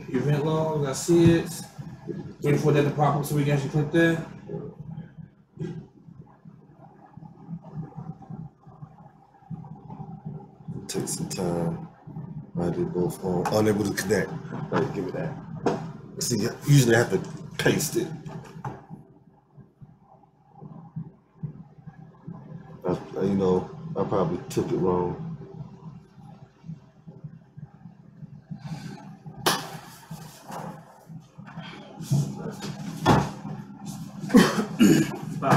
Event logs, I see it. Waiting for that to pop up so we can actually click that. Take some time. I did both unable to connect. Right, give it that. See, usually I have to paste it. I probably took it wrong.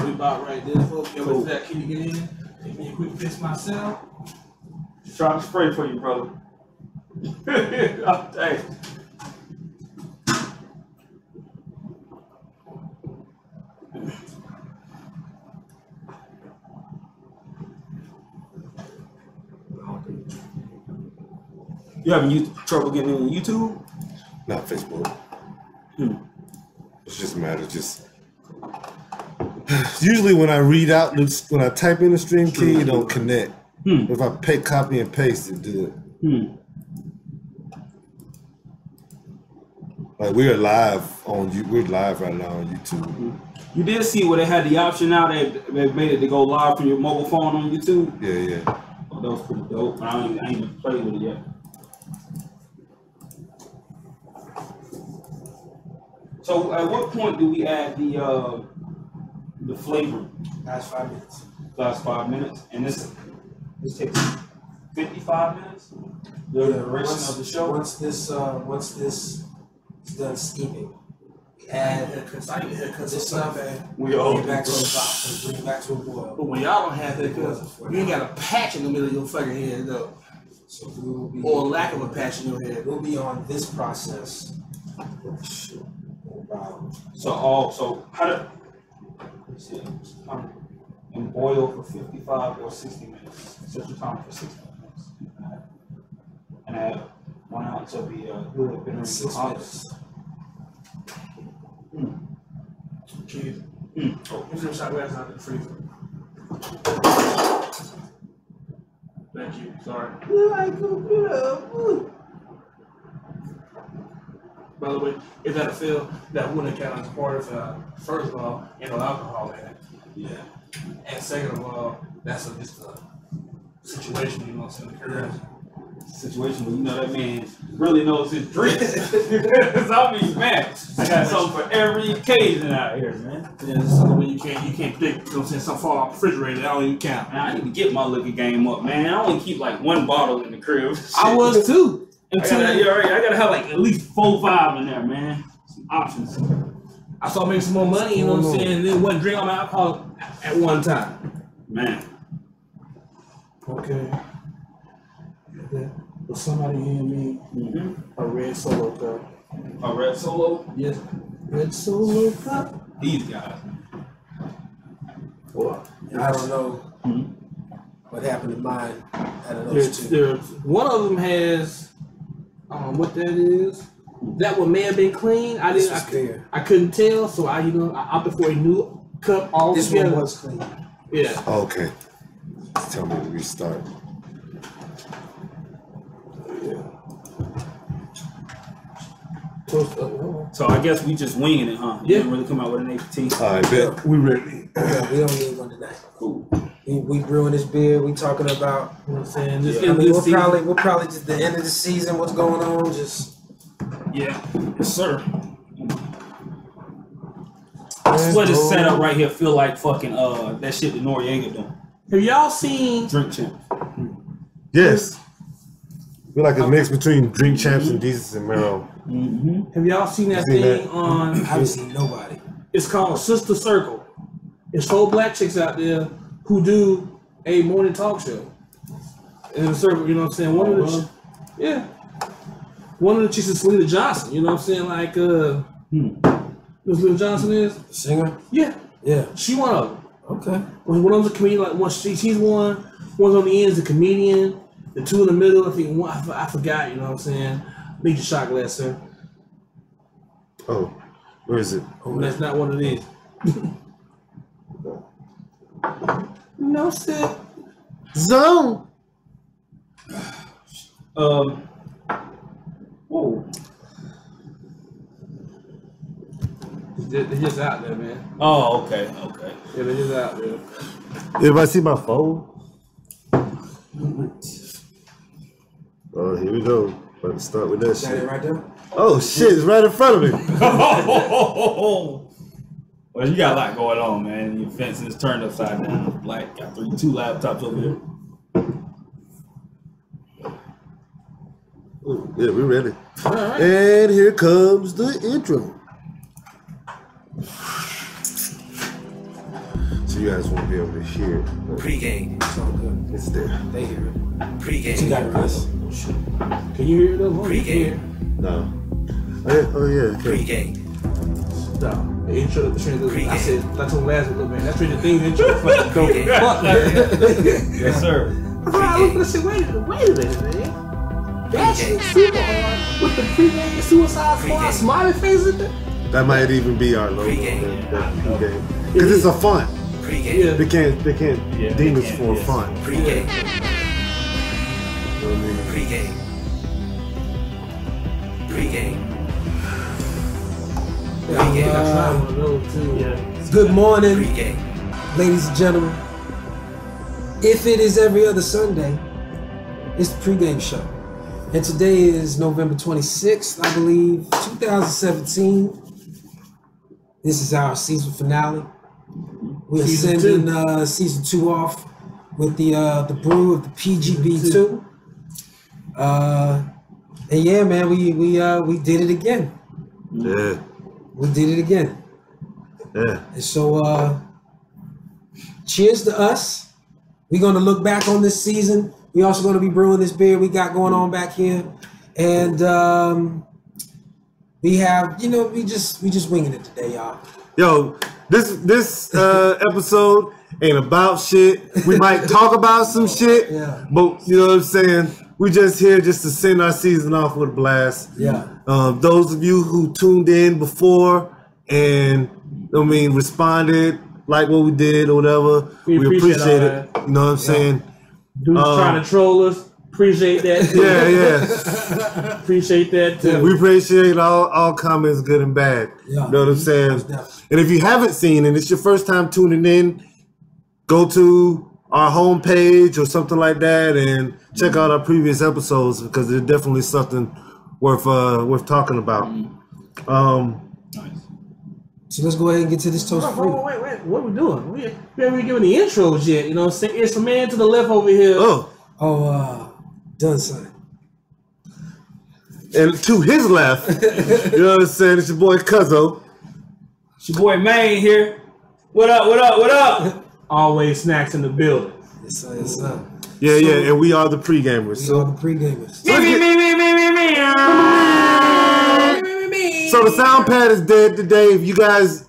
We about right there, folks. Cool. That, can you get in? Give me a quick piss myself. Trying to spray for you, brother. Hey. You having trouble getting on YouTube? Not Facebook. It's just a matter of usually when I read out, when I type in the stream key, it don't connect. If I copy and paste it, do it. Like we're live right now on YouTube. You did see where they had the option now that they made it to go live from your mobile phone on YouTube? Yeah. Oh, that was pretty dope. I ain't even played with it yet. So at what point do we add the flavor? Last 5 minutes. Last 5 minutes, and this takes 55 minutes. The duration of the show. Once this is done steaming, we add this stuff and we all bring it back to the box and bring it back to a boil. But when y'all don't have that, because you ain't got a patch in the middle of your fucking head though. So we will be, or lack of a patch in your head. We'll be on this process. So how to and boil for 55 or 60 minutes. Set your time for 60 minutes. And add 1 ounce of the good bitter 6 minutes. Cheese. Oh, here's your shot glass out of the freezer. Thank you. Sorry. By the way, if that fail, that wouldn't count as part of, first of all, no alcohol in it. Yeah. And second of all, that's just a situation, you know what I'm saying? Situation where you know that man really knows his drinks. Cause I mean, man, I got something for every occasion out here, man. Yeah, this is something where you can't predict, you know what I'm saying, something fall off the refrigerator, that don't even count. Man, I need to get my liquor game up, man. I only keep like 1 bottle in the crib. I was too. I gotta have like at least 4 or 5 in there, man. Some options. I started making some more money, you know what I'm saying, and then wasn't drinking all my alcohol at one time. Man. Okay. Will somebody hand me a red solo cup? A red solo? Yes. Red solo cup? These guys. Well, I don't know what happened to mine out of those two. One of them has, I don't know what that is. That one may have been clean. I couldn't tell, so I opted for a new cup altogether. This one was clean. Yeah. Okay. Tell me to restart. So I guess we just winging it, huh? Yeah. Didn't really come out with an APT. All right, bet. We ready. Yeah, we don't need one tonight. Cool. We brewing this beer. We talking about, you know what I'm saying? We'll probably just the end of the season. What's going on? Just yes, sir. I swear this setup right here feel like fucking that shit that Noriega doing. Have y'all seen Drink Champs? Yes. Feel like a mix between Drink Champs and Jesus and Mero. Have y'all seen that thing on? I haven't seen nobody. It's called Sister Circle. It's 4 black chicks out there who do a morning talk show. In a circle, you know what I'm saying? One of the chicks is Selena Johnson. You know what I'm saying? Like, who Selena Johnson is? The singer? Yeah. She one of them. Okay. One of them's a comedian. Like she's one. One's on the end is a comedian. The two in the middle, I think one, I forgot. You know what I'm saying? Need your shot glass, sir. Oh, where is it? Oh, that's not what it is. No sip. Zone. Whoa. They're just out there, man. Oh, okay. Yeah, they're just out there. Everybody see my phone? Oh, here we go. About to start with that shit. Got it right there? Oh shit, it's right in front of me. Well, you got a lot going on, man. Your fence is turned upside down. Like, got 2 laptops over here. Yeah, we're ready. All right. And here comes the intro. So you guys won't be able to hear it. PreGame. It's all good. It's there. They hear it. PreGame. You got it, Chris. Can you hear it though? PreGame. No. Oh yeah. Okay. PreGame. Stop. The intro, the transition. I said, that's on last little man. That's Stranger Things intro. Fucking dope. Fuck, man. Yes, sir. I said, wait a minute, man. That shit super hard with the PreGame Suicide Squad smiley face in there. That might even be our logo. PreGame. Because it's a font. PreGame. Yeah. They can't deem us for a font. PreGame. You know what I mean? PreGame. PreGame. Yeah, I tried one of those too. Yeah. Good morning, PreGame. ladies and gentlemen. If it is every other Sunday, it's the PreGame show. And today is November 26th, I believe, 2017. This is our season finale. We are sending season 2 off with the brew of the PGB2. And yeah, man, we did it again. Yeah. We did it again. Yeah. And so, cheers to us. We're going to look back on this season. We also going to be brewing this beer we got going on back here. And we have, we just winging it today, y'all. Yo, this episode ain't about shit. We might talk about some shit, Yeah. but you know what I'm saying? We just here just to send our season off with a blast. Yeah. Those of you who tuned in before and responded, like what we did or whatever, we appreciate it. You know what I'm saying? Dudes trying to troll us. Appreciate that. Yeah. Appreciate that too. We appreciate all comments, good and bad. Yeah. You know what I'm saying? Definitely. And if you haven't seen it, it's your first time tuning in, go to our homepage or something like that and check out our previous episodes because there's definitely something worth talking about. So let's go ahead and get to this toast free. Wait. What are we doing? We haven't even given the intros yet. You know what I'm saying? It's a man to the left over here. Done, son. And to his left, you know what I'm saying? It's your boy Cuzzo. It's your boy Maine here. What up? Always snacks in the building. Yes, sir. Yes, sir. Yeah, and we are the pre-gamers. We are the pre-gamers. So the sound pad is dead today. If you guys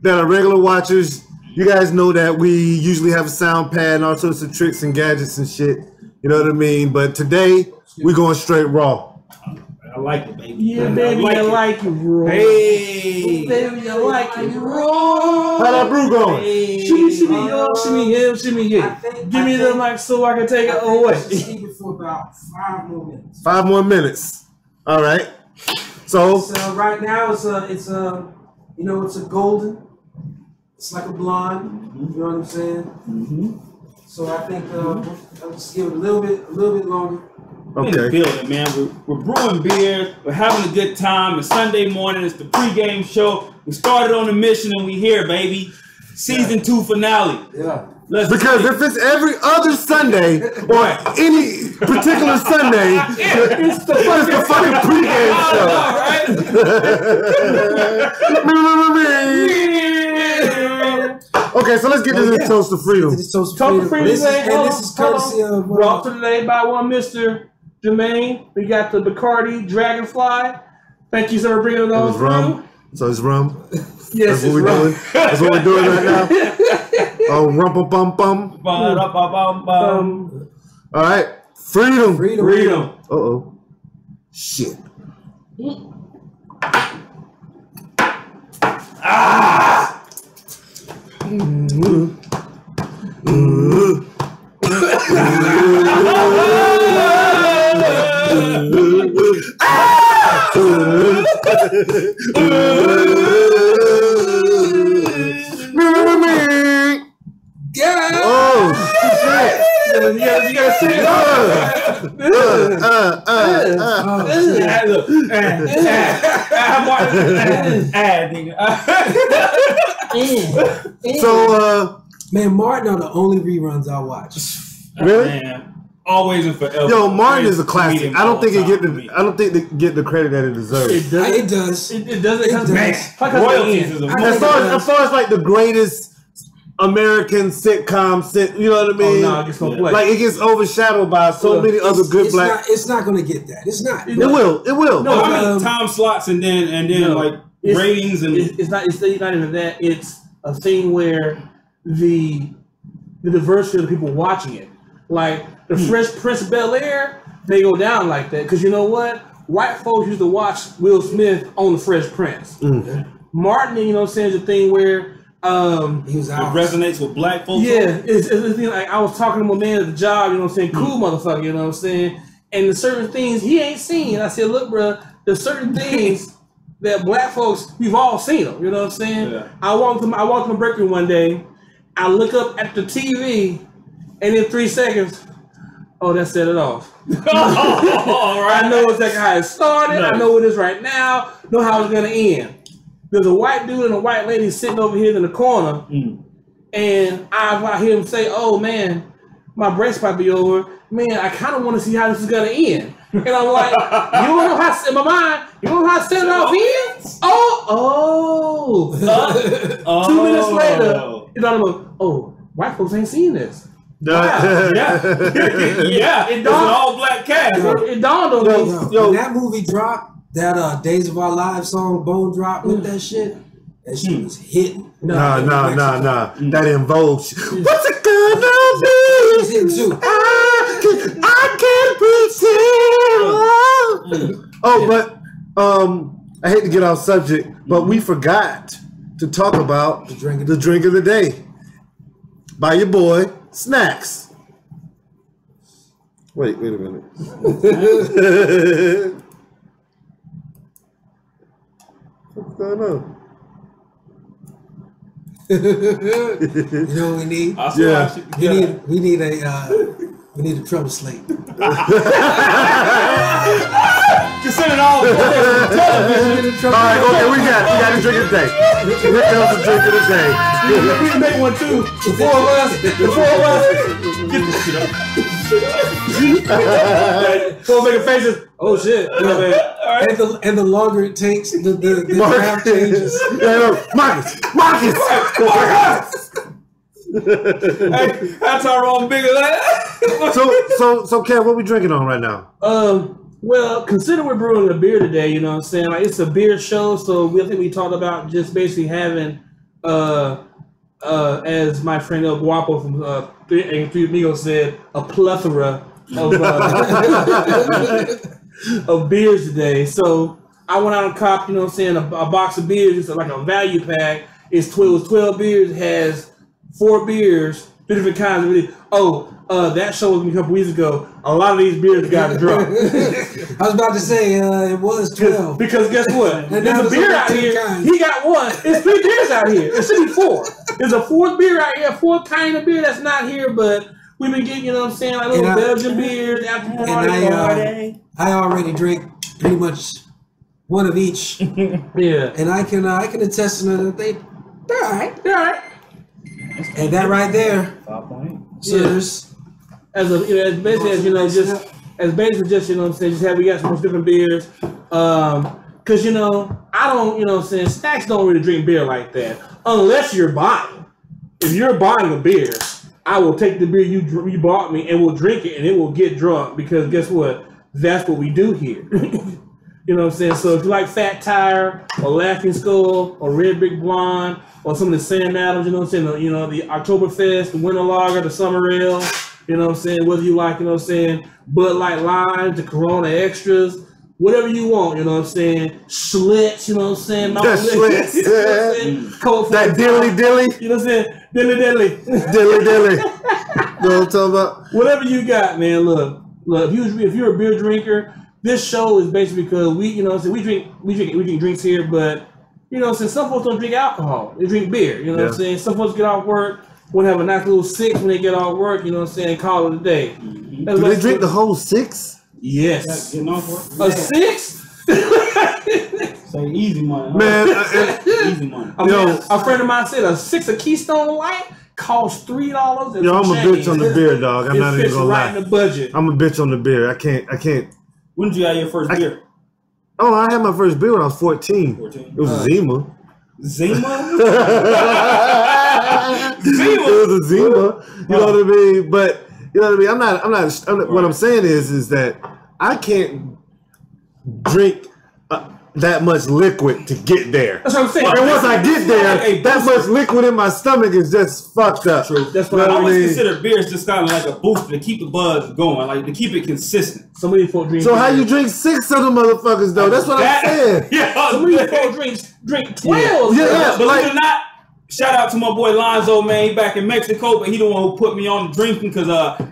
that are regular watchers, you guys know that we usually have a sound pad and all sorts of tricks and gadgets and shit. You know what I mean? But today, we're going straight raw. I like it, baby. Yeah, baby, I like you, bro. Hey. Baby, I like you, bro. How that brew going? Shimmy, yo, shimmy him, shimmy yeah. Give me the mic so I can take it away. Keep it for about 5 more minutes. 5 more minutes. All right. So right now it's a golden. It's like a blonde. You know what I'm saying? Mm-hmm. So I think I'll just give it a little bit longer. In the building, man. We're brewing beer. We're having a good time. It's Sunday morning. It's the pregame show. We started on a mission and we here, baby. Season 2 finale. Yeah. because if it's every other Sunday or any particular Sunday, it's the fucking pregame show. Okay, so let's get to this toast of freedom. Toast of freedom. This is courtesy of brought to today by one Mr. Jermaine. We got the Bacardi Dragonfly. Thank you, sir, for bringing those through. Rum. So it's rum. Yes, that's what we're doing. That's what we're doing right now. Oh, rumpa-bum-bum. All right. Freedom. Uh-oh. Shit. Ah! So, man, Martin are the only reruns I watch. Really? Man. Always and forever. Yo, Martin is a classic. I don't think they get the credit that it deserves. It does. It does. Royalties is as far as like the greatest American sitcom, you know what I mean? Oh, no, it gets no play. Like it gets overshadowed by so many other good black. It's not going to get that. It's not. It will. No, I mean time slots and then like ratings and it's not even that. It's a thing where the diversity of the people watching it, like the Fresh Prince of Bel-Air, they go down like that because you know what? White folks used to watch Will Smith on the Fresh Prince. Martin, you know what I'm saying, is a thing where it resonates with black folks. Yeah, it's a thing like I was talking to my man at the job, you know what I'm saying, cool motherfucker, you know what I'm saying, and there's certain things he ain't seen. I said, look, bro, there's certain things that black folks, we've all seen them, you know what I'm saying? Yeah. I walked to my break room one day, I look up at the TV, and in 3 seconds, oh, that set it off. I know exactly how it started. Nice. I know what it is right now. Know how it's gonna end. There's a white dude and a white lady sitting over here in the corner, and I hear him say, "Oh man, my break's about to be over. Man, I kind of want to see how this is gonna end." And I'm like, "You don't know how in my mind. You don't know how to set it off ends? Oh. 2 minutes later, you know, oh, white folks ain't seen this." Yeah. It's an all black cast. It dawned on me. Yo, when that movie dropped, that Days of Our Lives song, Bone Drop with that shit was hitting. Nah. That In Vogue. What's it gonna be? It's hitting too. I can't pretend. But I hate to get off subject, but we forgot to talk about the drink of the day by your boy Snacks. Wait a minute. What's going on? You know what we need? We need a trouble slate. Consider it all. Alright, okay, we got a drink of the day. Here comes the drink of the day. We can make one too. The four of us. Get this shit up. Four making faces. Oh shit. And the longer it takes, the draft changes. Marcus. Hey, that's our wrong bigger than. So Kev, what we drinking on right now? Well, consider we're brewing a beer today, you know what I'm saying? Like it's a beer show, so I think we talked about just basically having as my friend El Guapo from Three Amigos said, a plethora of of beers today. So I went out and copped, you know what I'm saying, a box of beers, just like a value pack. It's 12 beers, it has 4 beers, 3 different kinds of beers. That show was a couple weeks ago. A lot of these beers got drunk. I was about to say it was 12. Because guess what? There's a beer out here. He got one. It's 3 beers out here. It should be 4. There's a 4th beer out here, 4th kind of beer that's not here, but we've been getting, you know what I'm saying, like little Belgian beers after party. I already drink pretty much one of each. Yeah. And I can attest to that they're all right. They're all right. And that right there. 5.8. Cheers. As basically you know what I'm saying, we got some different beers. Cause you know, I don't, you know what I'm saying, Snacks don't really drink beer like that. Unless you're buying. If you're buying a beer, I will take the beer you bought me and we'll drink it and it will get drunk because guess what? That's what we do here. You know what I'm saying? So if you like Fat Tire or Laughing Skull or Red Brick Blonde or some of the Sam Adams, you know what I'm saying? You know, the Oktoberfest, the Winter Lager, the Summer Ale, you know what I'm saying? Whether you like, you know what I'm saying, Bud Light Lime, the Corona Extras, whatever you want, you know what I'm saying? Schlitz, you know what I'm saying? Schlitz. You know what I'm saying? That dilly. You know what I'm saying? Dilly. Dilly. You know what I'm talking about? Whatever you got, man, look, if you're a beer drinker, this show is basically because we, you know what I'm saying, we drink drinks here, but you know what I'm saying, some folks don't drink alcohol. They drink beer, you know what I'm saying? Some folks get off work, Want to have a nice little 6 when they get off work, you know what I'm saying? Call it a day. Do they drink the whole 6? Yes. A 6? Say easy money. Man, easy money. A friend of mine said a 6 of Keystone Light costs $3. Yo, I'm a bitch on the beer, dog. I'm not even gonna lie. Right in the budget. I'm a bitch on the beer. I can't. When did you have your first beer? Oh, I had my first beer when I was 14. It was a Zima. Zima? It was a Zima. You know what I mean? But you know what I mean? I'm not. What I'm saying is that I can't drink that much liquid to get there. That's what I'm saying. And once I get there, that much liquid in my stomach is just fucked up. True. That's what I always consider beer is just kind of like a booster to keep the buzz going, like to keep it consistent. Somebody folk drink. So how you drink 6 of them motherfuckers though? That's what I'm saying. Yeah. Somebody folk drink 12. Yeah. Believe it or not. Shout out to my boy Lonzo, man. He back in Mexico, but he the one who put me on drinking because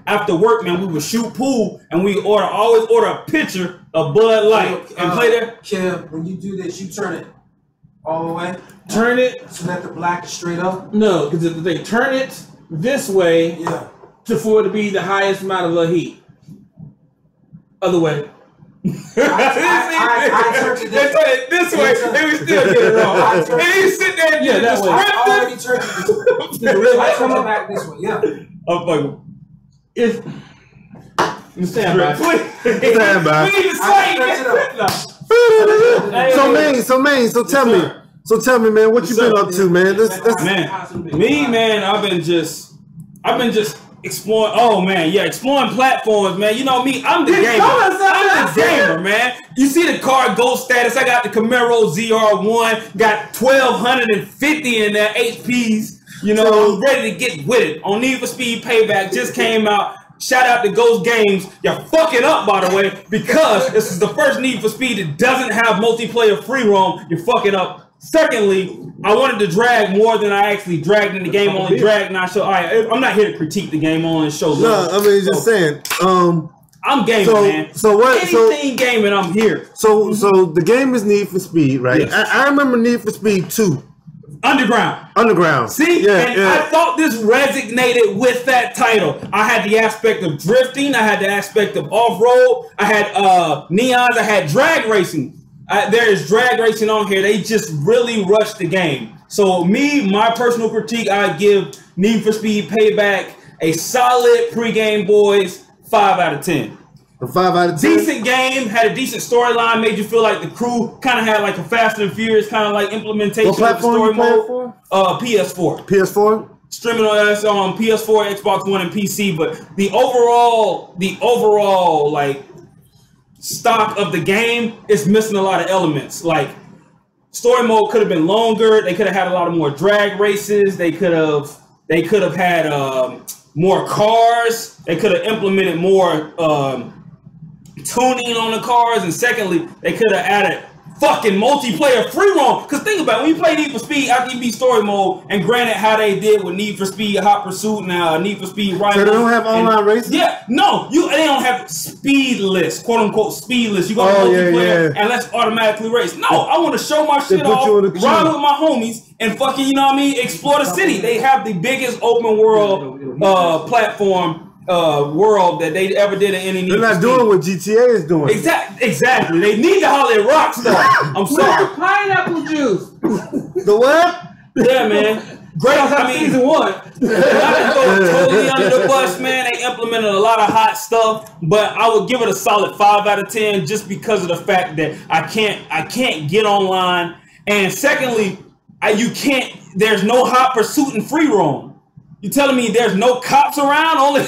after work, man, we would shoot pool and we always order a pitcher of Bud Light and play there. Kev, when you do this, you turn it all the way. Turn it so that the black is straight up. No, because they turn it this way. Yeah. For it to be the highest amount of the heat. Other way. I turned it this way, and we still get it wrong. And he sit there and that way. I already turned it this way. I turned it back this way. Yeah. I'm fucking. If you stand by, stand by. We even say it. So tell me, man, what you been up to, man? Man, I've been just exploring. Oh man, yeah, exploring platforms, man. You know me, I'm the gamer. I'm the gamer, man. You see the car Ghost status? I got the Camaro ZR1, got 1250 in there HPs. You know, I'm ready to get with it. On Need for Speed Payback just came out. Shout out to Ghost Games. You're fucking up, by the way, because this is the first Need for Speed that doesn't have multiplayer free roam. You're fucking up. Secondly, I wanted to drag more than I actually dragged in the game. Only dragged, not show. I'm not here to critique the game. On show love. No, I mean just saying. I'm gaming, man. So what? Anything gaming, I'm here. So the game is Need for Speed, right? Yes. I remember Need for Speed 2. Underground. See, I thought this resonated with that title. I had the aspect of drifting. I had the aspect of off-road. I had neons. I had drag racing. There is drag racing on here. They just really rushed the game. So my personal critique, I give Need for Speed Payback a solid pregame, boys, 5 out of 10. A 5 out of 10? Decent game, had a decent storyline, made you feel like the crew kind of had like a Fast and Furious kind of like implementation of the story mode. PS4. PS4? Streaming on PS4, Xbox One, and PC. But the overall like stock of the game is missing a lot of elements. Like story mode could have been longer. They could have had a lot of more drag races. They could have had more cars. They could have implemented more tuning on the cars. And secondly, they could have added fucking multiplayer free roam. Because think about it, when you play Need for Speed after you beat story mode, and granted how they did with Need for Speed Hot Pursuit now, Need for Speed Rivals. So they don't have online racing? Yeah, no, they don't have speedless, quote unquote speedless. You go to multiplayer and let's automatically race. No, I want to show my shit off, ride with my homies, and fucking, you know what I mean, explore the city. They have the biggest open world platform world that they ever did in any. They're not doing what GTA is doing. Exactly. They need to holler at Rockstar. I'm sorry. Pineapple juice. The what? Yeah, man. Great. I mean, season 1. Not to go totally under the bus, man. They implemented a lot of hot stuff, but I would give it a solid 5 out of 10 just because of the fact that I can't get online, and secondly, there's no hot pursuit and free roam. You telling me there's no cops around? Only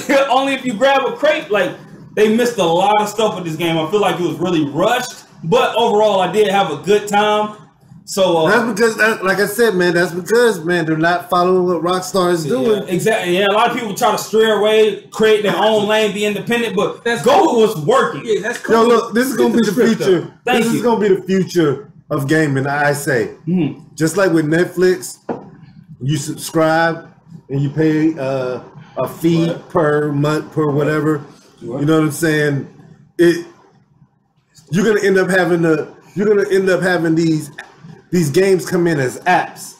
if you grab a crate? Like, they missed a lot of stuff with this game. I feel like it was really rushed, but overall, I did have a good time. So that's because, like I said, man, they're not following what Rockstar is doing. Yeah, exactly. Yeah, a lot of people try to stray away, create their own lane, be independent, but Go was working. Yeah, that's cool. Yo, look, this is gonna be the future. This is gonna be the future of gaming. I say, just like with Netflix, you subscribe and you pay a fee per month, per whatever. You know what I'm saying? You're gonna end up having these games come in as apps.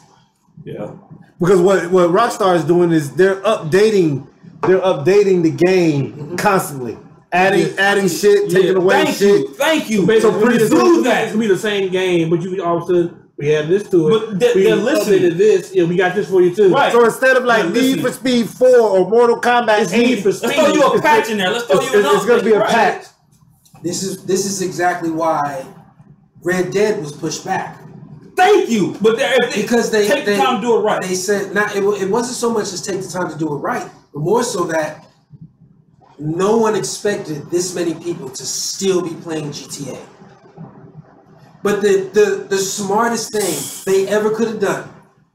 Yeah. Because what Rockstar is doing is they're updating the game constantly. Adding shit, taking away shit. Thank you. So pretty soon it's gonna be the same game, but you all of a sudden we add this to it. But they're listening to this. Yeah, we got this for you too. Right. So instead of like Need for Speed 4 or Mortal Kombat 8, let's throw you a patch in there. Let's throw you it's gonna be a patch. This is exactly why Red Dead was pushed back. Thank you. But because they take the time to do it right. They said it wasn't so much as take the time to do it right, but more so that no one expected this many people to still be playing GTA. But the smartest thing they ever could have done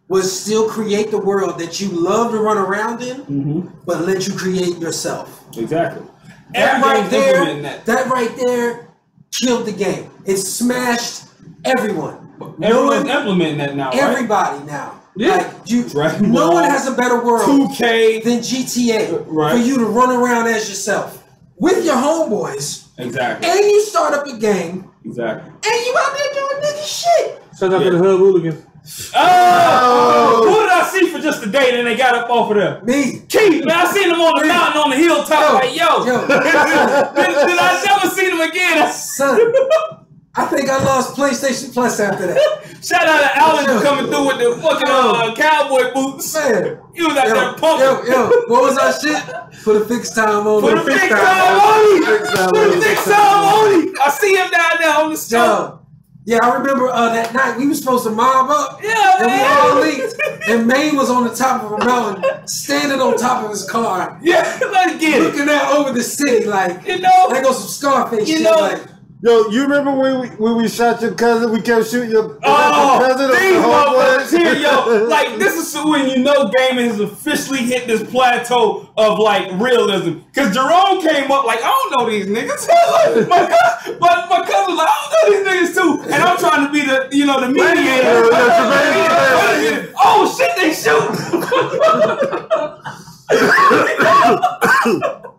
was still create the world that you love to run around in, but let you create yourself. Exactly. That right there killed the game. It smashed everyone. Everyone's implementing that now, everybody right? now. Yeah. Like no one has a better world 2K than GTA for you to run around as yourself with your homeboys. Exactly. And you start up a game. Exactly. And you out there doing nigga shit. Shout out to the Hub Hooligans. Oh! Who did I see for just a day and then they got up off of there? Me. Keith, man, I seen him on the mountain on the hilltop. Like, yo. Did I never see him again? Son. I think I lost PlayStation Plus after that. Shout out to Alan for coming through with the fucking cowboy boots. Man. He was out there pumping. Yo, what was our shit? Put a fixed time on Put a fixed time on it. I see him down there on the stove. Yeah, I remember that night we were supposed to mob up. Yeah, and man. we all leaked. And Maine was on the top of a mountain, standing on top of his car. Yeah, let's get it. Looking out over the city like, you know, there goes some Scarface shit. Like, yo, you remember when we shot your cousin? We kept shooting your cousin. These motherfuckers here, yo. Like, this is when you know gaming has officially hit this plateau of like realism. Cause Jerome came up like, I don't know these niggas. my cousin was like, I don't know these niggas too. And I'm trying to be the mediator. Oh shit, they shoot.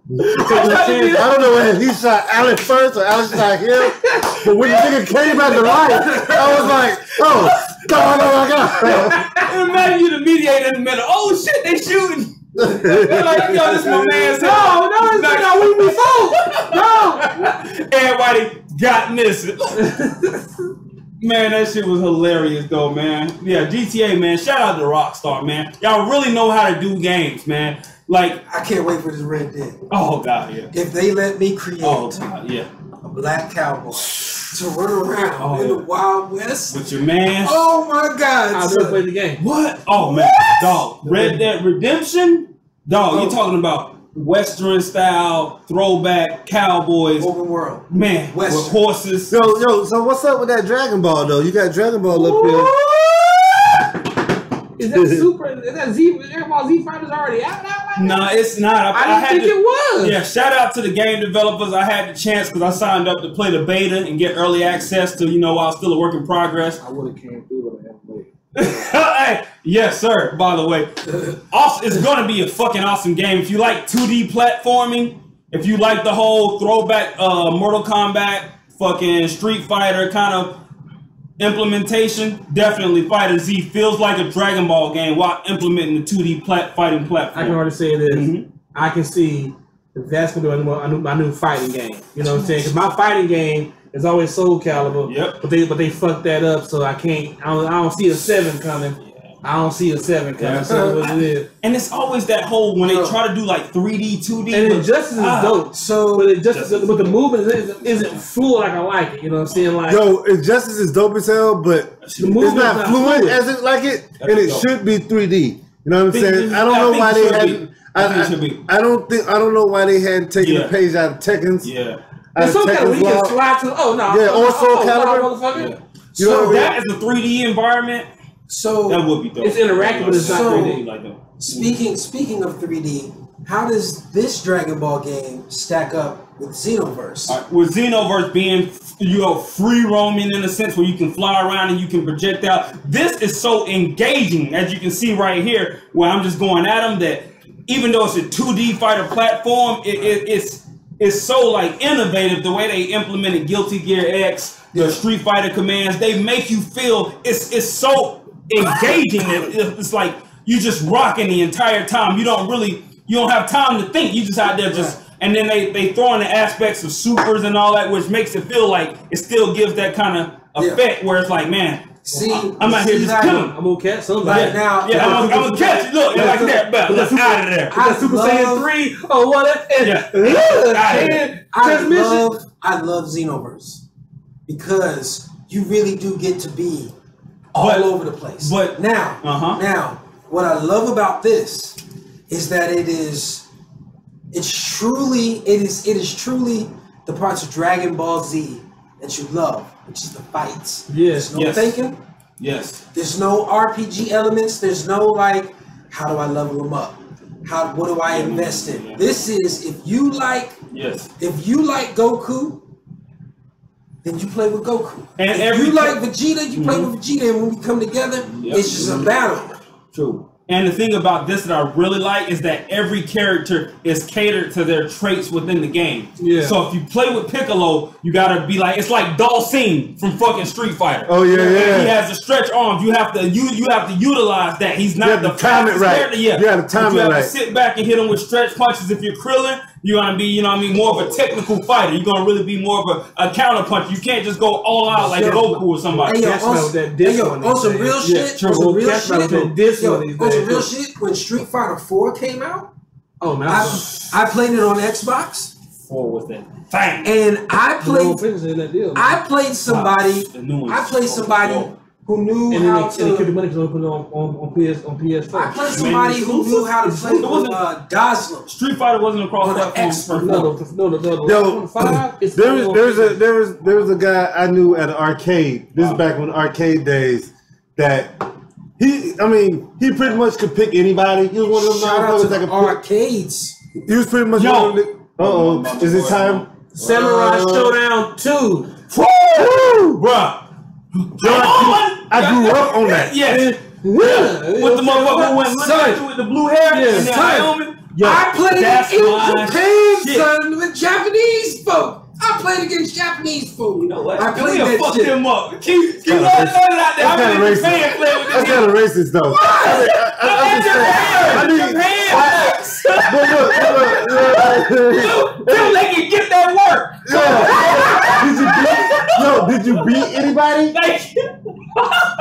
I don't know whether he shot Alex first or Alex shot him, but when the nigga came back to life, I was like, oh my god. Imagine you the mediator in the middle. Oh shit, they shooting. They're like, yo, this my man's no, we before. No. Everybody got missing. Man, that shit was hilarious though, man. Yeah, GTA, man. Shout out to Rockstar, man. Y'all really know how to do games, man. Like, I can't wait for this Red Dead. Oh god, yeah. If they let me create a black cowboy to run around in the Wild West with your man. Oh my god. I'll never play the game. What? Oh man, dog. Red Dead Redemption? Dog, you're talking about Western style, throwback, cowboys. Open world. Man, Western. with horses. Yo, so what's up with that Dragon Ball though? You got Dragon Ball up here. Is that Super? Is that Z? Dragon Ball Z Fighters already out now? Nah, it's not. I didn't think it was. Yeah, shout out to the game developers. I had the chance because I signed up to play the beta and get early access to, while I was still a work in progress. I would have came through with an Hey, yes, sir. By the way, it's going to be a fucking awesome game. If you like 2D platforming, if you like the whole throwback Mortal Kombat, fucking Street Fighter kind of implementation, definitely Fighter Z feels like a Dragon Ball game while implementing the 2D fighting platform. I can already say this. I can see that's going to be my new fighting game. You know what I'm saying? Because my fighting game is always Soul Calibur. Yep. But they fucked that up, so I can't. I don't see a 7 coming. I don't see a 7 coming. So what it is. And it's always that whole when they try to do like 3D, 2D. And Injustice is dope. So, but the movement isn't fluid like I like it. You know what I'm saying? Like, yo, Injustice is dope as hell, but it's not fluid as it like it, and it should be 3D. You know what I'm saying? I don't know why they hadn't. I don't know why they hadn't taken a page out of Tekken's. Yeah. Soul Calibur, you can slide to. Oh no. Yeah, or Soul Calibur. Yeah. You know that is a 3D environment. So that would be dope. It's interactive, but it's not 3D. Like speaking of 3D, how does this Dragon Ball game stack up with Xenoverse? With Xenoverse being free roaming in a sense where you can fly around and you can project out. This is so engaging, as you can see right here, where I'm just going at them. That even though it's a 2D fighter platform, it's so like innovative the way they implemented Guilty Gear X, the Street Fighter commands. They make you feel it's so engaging. It's like you just rocking the entire time. You don't have time to think. You just out there just, and then they throw in the aspects of supers and all that, which makes it feel like it still gives that kind of effect where it's like, man, see, I'm out here just killing. I'm gonna catch somebody. Right now, Yeah, I'm gonna catch it. Look, like that, but let's out of there. I Super Saiyan 3 or what? I love Xenoverse because you really do get to be all over the place. But now, what I love about this is that it is truly the parts of Dragon Ball Z that you love, which is the fights. Yes. There's no thinking. Yes. There's no RPG elements. There's no like, how do I level them up? What do I invest in? This is if you like Goku, then you play with Goku. And if you like Vegeta, you play with Vegeta. And when we come together, it's just a battle. True. And the thing about this that I really like is that every character is catered to their traits within the game. Yeah. So if you play with Piccolo, you gotta be like, it's like Dalsim from fucking Street Fighter. Oh yeah, yeah. He has the stretch arms. You have to utilize that. He's not the fastest character. Yeah. You have to time it right. You have to sit back and hit him with stretch punches. If you're Krillin, you're gonna be, more of a technical fighter. You're gonna really be more of a counter punch. You can't just go all out like Goku or somebody. On some real shit, when Street Fighter 4 came out, I played it on Xbox. 4 was that thing. And I played somebody who knew how to. And on PS4. I played somebody who knew how to play with Dosler. Street Fighter wasn't across platform. No. There was a guy I knew at an arcade. This is back when arcade days. That he pretty much could pick anybody. He was one of them motherfuckers that could arcades. He was pretty much one of them. Is it time? Samurai Showdown 2. Woo! Bruh. I grew up on that. Yes. With the motherfucker who went with the blue hair and then Wyoming. I played it in Japan, son, with Japanese folk. I played against Japanese folk. You know what? I played that fuck shit. them up. Keep letting it out there. That's kind of racist, though. They can get that work. Did you beat anybody?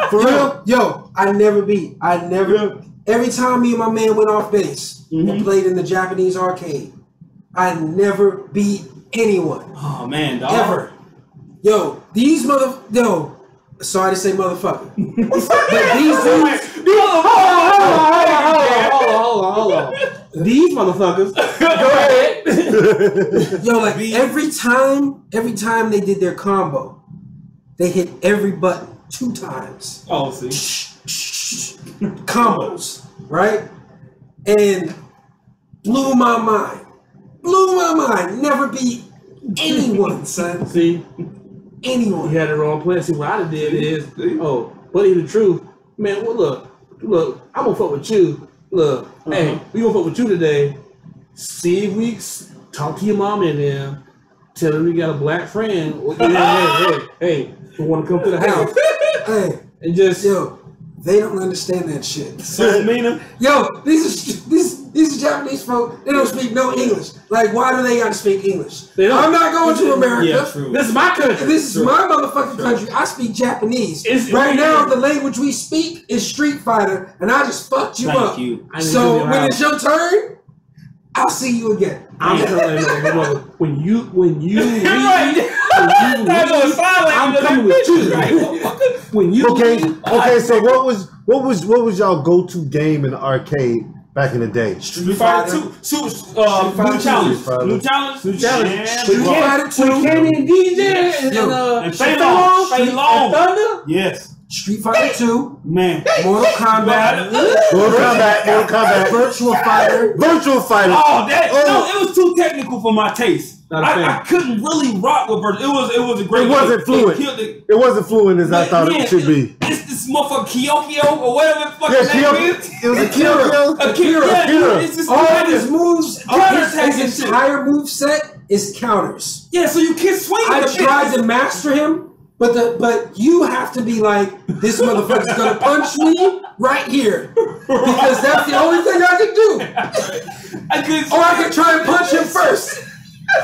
For real? Yo, I never beat. Every time me and my man went off base and played in the Japanese arcade, I never beat anyone. Oh man, dog. Ever. Sorry to say motherfucker. But these dudes. Hold on. These motherfuckers. Go ahead. Like every time they did their combo, they hit every button 2 times. Oh, see. Combos, right? And blew my mind. Never beat anyone, son. See? Anyone. You had the wrong plan. See, what I did is, buddy, the truth. Man, well, look, I'm gonna fuck with you. Look, hey, we gonna fuck with you today. See if we talk to your mom and them. Tell them we got a black friend. Hey, we want to come to the house. Hey, and just they don't understand that shit. So Mina, these Japanese folk, they don't speak no English. Like, why do they gotta speak English? I'm not going to America. Yeah, true. This is my country. This is my motherfucking country. I speak Japanese. Right now, the language we speak is Street Fighter, and I just fucked you up. So when it's your turn, I'll see you again. I'm telling you, when you leave, I'm coming with you. When you okay. So what was y'all go-to game in the arcade back in the day? Street Fighter 2. New Challenge. Street Fighter 2. Canyon DJ and Fei Long. Thunder. Yes. Street Fighter 2, man, Mortal Kombat, Virtual Fighter. Oh, it was too technical for my taste. I couldn't really rock with Virtual. It was a great. It wasn't fluent. It wasn't fluent as I thought it should be. It's this motherfucker Kyokyo or whatever the fucking name is. It was Akira. It's just all his moves, his entire move set is counters. Yeah, so you can't swing. I tried to master him. But you have to be like, this motherfucker's gonna punch me right here because that's the only thing I can do. Or I can try and punch him first.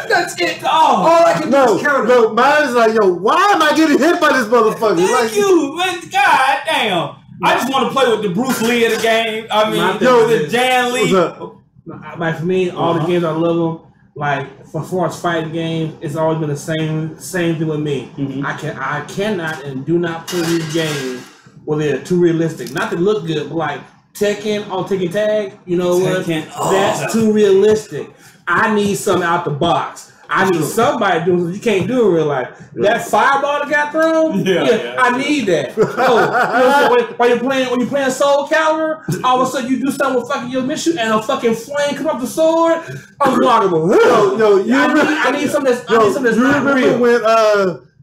That's it. All I can do is counter. No, mine is like, yo, why am I getting hit by this motherfucker? Thank you, man. God damn. I just want to play with the Bruce Lee of the game. I mean, the Jan Lee. Like for me, all the games I love them. Like as far as fighting games, it's always been the same thing with me. I cannot and do not play these games where they're too realistic. Not to look good, but like Tekken Tag. You know what? That's too realistic. I need something out the box. I need somebody doing something you can't do in real life. That fireball that got thrown, I need that. When you're playing Soul Calibur, all of a sudden you do something with fucking your mission and a fucking flame come up the sword. Unblockable. I need something that's not real.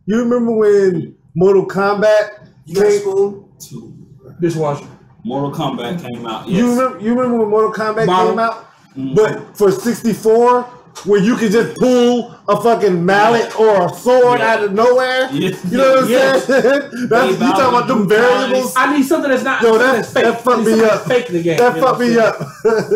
You remember when Mortal Kombat came? Dishwasher. Mortal Kombat came out. Yes. You remember when Mortal Kombat came out? But for 64, where you can just pull a fucking mallet or a sword out of nowhere. You know what I'm saying? You talking about them variables? I need something that's not. That fucked me up. Fake in the game. That fucked me up.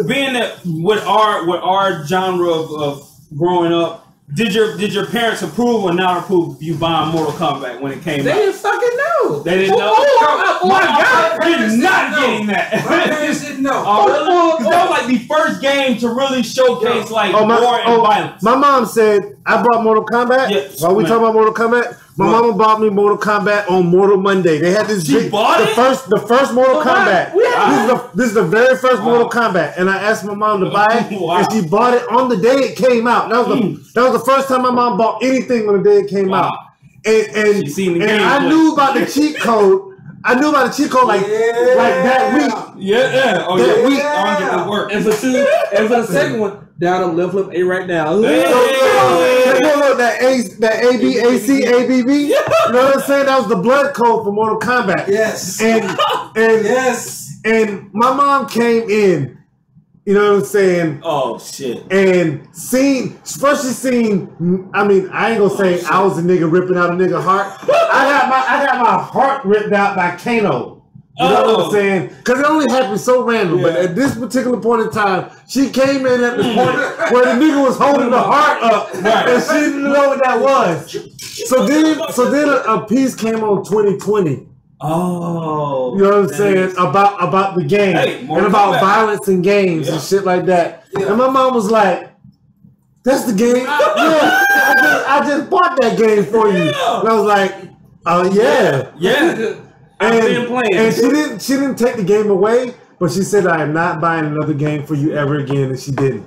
Being that with our genre of growing up, did your parents approve or not approve of you buying Mortal Kombat when it came out? They didn't fucking know. They didn't know. My parents did not getting that. My parents didn't know. That was like the first game to really showcase war and violence. My mom said I bought Mortal Kombat. While we talking about Mortal Kombat, my mama bought me Mortal Kombat on Mortal Monday. They had this the first Mortal Kombat. This is the very first Mortal Kombat, and I asked my mom to buy it, and she bought it on the day it came out. That was the first time my mom bought anything on the day it came out. And I knew about the cheat code. I knew about the cheat code like that week. That week. I'm getting to work. And for the second one, down on left flip A right now. Look, that ABAC ABB. You know what I'm saying? That was the blood code for Mortal Kombat. Yes. And my mom came in. You know what I'm saying? Oh shit! And first she seen. I mean, I ain't gonna say I was a nigga ripping out a nigga heart. I got my heart ripped out by Kano. You know what I'm saying? Because it only happened so random. But at this particular point in time, she came in at the point where the nigga was holding the heart up, and she didn't know what that was. So then a piece came on 2020. Oh, you know what I'm saying about the game and about violence in games and shit like that. And my mom was like, "That's the game. I just bought that game for you." And I was like, "Oh yeah." And she didn't take the game away, but she said, "I am not buying another game for you ever again," and she didn't.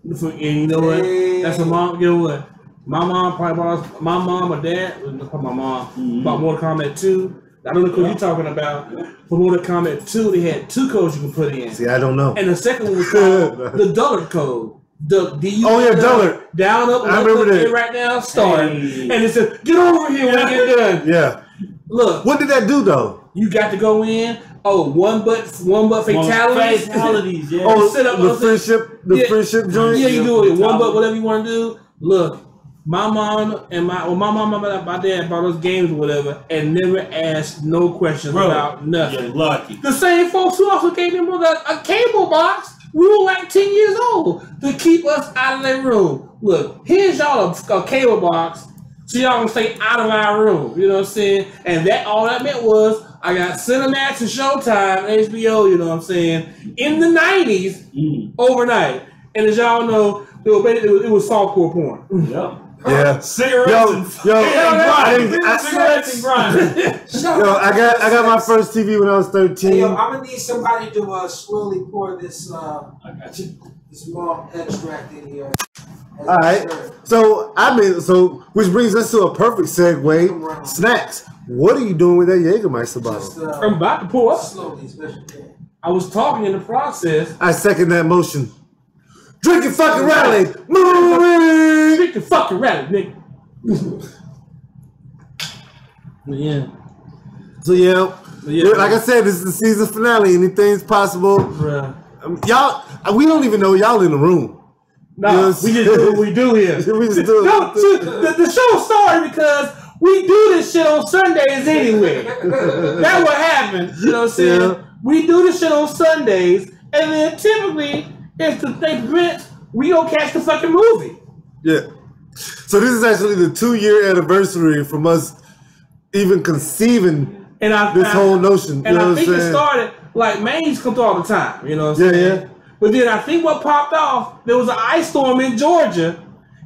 And you know what? That's a mom. You know what? My mom probably bought my mom or dad. Probably my mom bought Mortal Kombat 2. I don't know what you're talking about. For Mortal Kombat 2, they had 2 codes you can put in. See, I don't know. And the second one was called the Dullard code. Dullard. Down, up, I remember that. Right now, start. And it said, get over here when you get done. Yeah. Look. What did that do, though? You got to go in. Oh, one butt fatalities. Yeah. Oh, the friendship joint? Yeah, you do it. One butt, whatever you want to do. Look. My mom and my dad bought us games or whatever and never asked no questions about nothing. You're lucky. The same folks who also gave them a cable box, we were like 10 years old to keep us out of their room. Look, here's y'all a cable box so y'all can stay out of our room. You know what I'm saying? And all that meant was I got Cinemax and Showtime, HBO, you know what I'm saying, in the 90s overnight. And as y'all know, it was softcore porn. Yep. Yeah, cigarettes cigarettes and grinding. I got my first TV when I was 13. Hey, I'm gonna need somebody to slowly pour this. I got you. This small extract in here. All right. So which brings us to a perfect segue. Snacks. What are you doing with that Jägermeister bottle? I'm about to pour up. Slowly, especially. I was talking in the process. I second that motion. Drink your fucking rally, movie. Drink your fucking rally, nigga. So like I said, this is the season finale. Anything's possible. Y'all, we don't even know y'all in the room. No, we just do what we do here. We just do the show started because we do this shit on Sundays anyway. That's what happened. You know what I'm saying? Yeah. We do this shit on Sundays, and then typically, if the thing prevents, we go catch the fucking movie. Yeah. So this is actually the 2-year anniversary from us even conceiving this whole notion. And I think it started, like, Maine's come through all the time. You know what I'm saying? Yeah. But then I think what popped off, there was an ice storm in Georgia,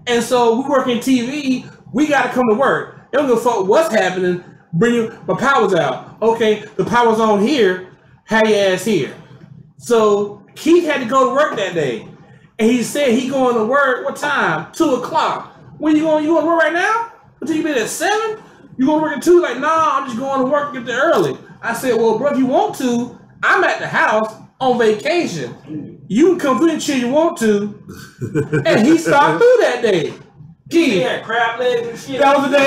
and so we work in TV, we got to come to work. They don't give a fuck what's happening, my power's out. Okay, the power's on here, have your ass here. So Keith had to go to work that day, and he said he going to work, what time? 2 o'clock. When you going to work right now? Until you be at 7? You going to work at 2? Like, nah, I'm just going to work and get there early. I said, well, bro, if you want to, I'm at the house on vacation. You can come through and chill you want to. And he stopped through that day. He had crab legs and shit. That was the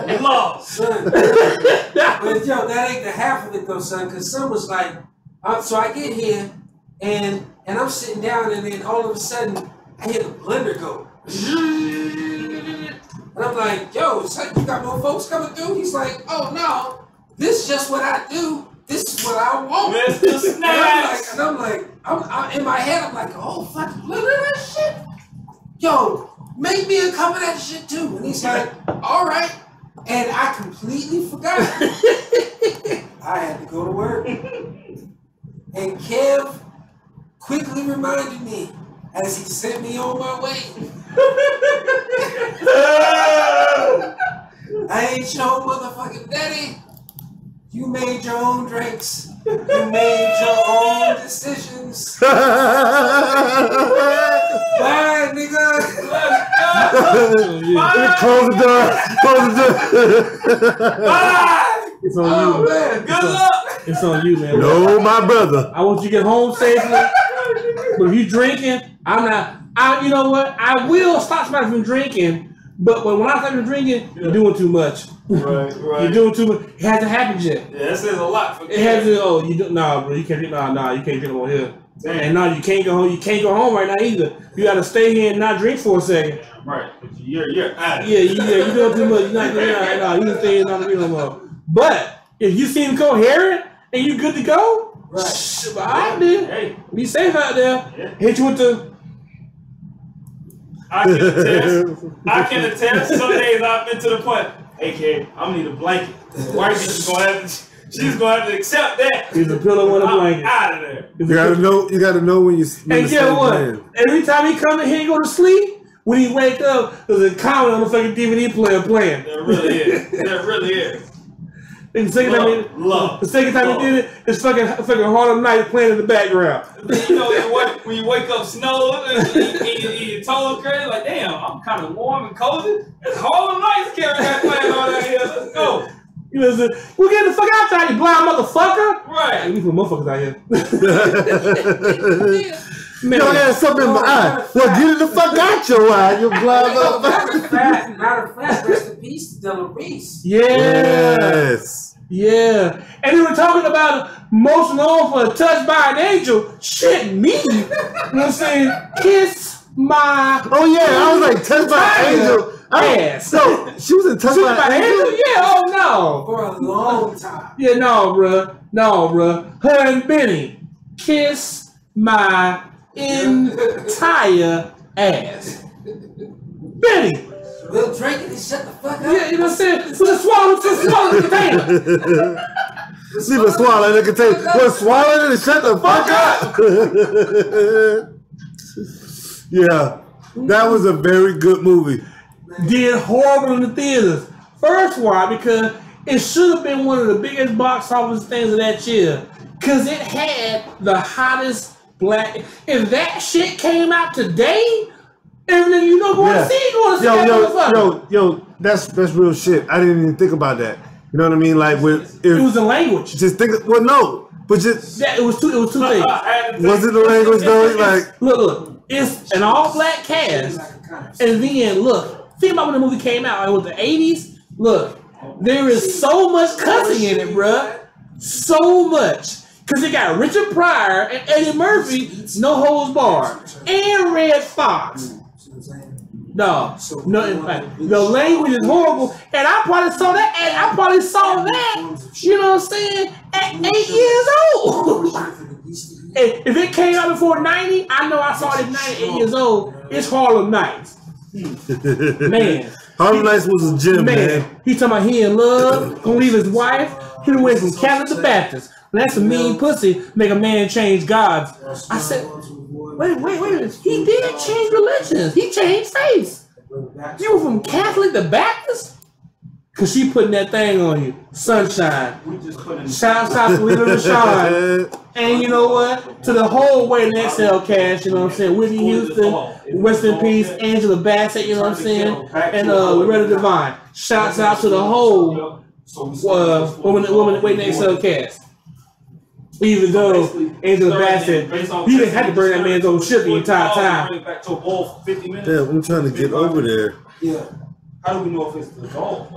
day. Lost. Son. But yo, that ain't the half of it though, son. Because son was like, so I get here and I'm sitting down and then all of a sudden I hear the blender go. And I'm like, yo, son, you got more folks coming through? He's like, oh no, this is just what I do. This is what I want. Mr. Snacks. And I'm like, I'm in my head, I'm like, oh, fuck, look at that shit. Yo, make me a cup of that shit too. And he's like, all right. And I completely forgot. I had to go to work. And Kev quickly reminded me as he sent me on my way. I ain't your motherfucking daddy. You made your own drinks. You made your own decisions. Bye, nigga. Close the door. Close the door. Bye. It's on you. Man. Good luck. It's on you, man. No, my brother. I want you to get home safely. But if you drinking, I'm not. You know what? I will stop somebody from drinking. But when I start drinking, you're doing too much. Right. You're doing too much. It hasn't happened yet. Yeah, that says a lot for it has to. Oh, you do, nah, bro. You can't drink. Nah, you can't drink over here. Damn. And no, you can't go home. You can't go home right now either. You got to stay here and not drink for a second. Right. You're out of it. Yeah, you're doing too much. You're not doing right now. You can stay here, not drink no more. But if you seem coherent and you good to go, right? All right, then. Hey, be safe out there. Yeah. Hit you with the. I can attest. Some days I've been to the point. Hey, kid, I'm gonna need a blanket. Wife she's gonna have to accept that. He's a pillow with a blanket. Out of there. You gotta know when you. And guess what? Every time he come in here and go to sleep, when he wake up, there's a comment on the fucking DVD player playing. There really is. There really is. And the second time he did it, it's fucking Harlem Night playing in the background. You know, when you wake up snow and your toes curly, like, damn, I'm kind of warm and cozy. It's Harlem Nights carrying that playing all that here. Let's go. You know, we'll get the fuck outside, you blind motherfucker. Right. We put motherfuckers out here. Man, you got something in my eye. Well, get the fuck out your eye, you blind motherfucker. Matter of fact, rest in peace to Della Reese. Yes. Yeah. And we were talking about most known for Touched by an Angel. Shit, me. You know what I'm saying? Kiss my. Oh, yeah. I was like, Touched by an Angel. Ass. No, she was in Touched by an Angel? Yeah, oh no. For a long time. Yeah, no, bruh. Her and Benny. Kiss my entire ass. Benny. We'll drink it and shut the fuck up. Yeah, you know what I'm saying? Put a swallow the container. Leave a swallow in the container. We'll swallow it and shut the fuck up. Yeah, that was a very good movie. Did horrible in the theaters. First, why? Because it should have been one of the biggest box office things of that year. Because it had the hottest black. If that shit came out today, everything you know going to see, Yo, that's real shit. I didn't even think about that. You know what I mean? Like it was the language. Just think. Well, no, but just it was two things. Was it the language though? Like look, it's an all black cast, and then look, think about when the movie came out. It was the '80s. Look, there is so much cussing in it, bruh. So much. Because it got Richard Pryor and Eddie Murphy, no holds barred, and Red Fox. No, the language is horrible, and I probably saw that. And I probably saw that. You know what I'm saying? At 8 years old. If it came out before 90, I know I saw it at 98 years old. It's Harlem Nights. Man. Harlem Nights was a gym, man. He talking about he in love, gonna leave his wife. He went from Catholic to Baptist. That's a mean pussy. Make a man change gods. I said, wait a minute. He did change religions. He changed faiths. You were from Catholic to Baptist? Cause she putting that thing on you. Sunshine. Shouts out to Little Rashawn. And you know what? To the whole Waiting to Exhale cast, you know what I'm saying? Whitney Houston, rest in peace, Angela Bassett, you know what I'm saying? And Loretta Devine. Shouts out to the whole woman Waiting to Exhale cast. Even though Angela Bassett, he didn't have to burn that man's own ship the entire time. Yeah, I'm trying to get over there. Yeah. How do we know if it's the dog?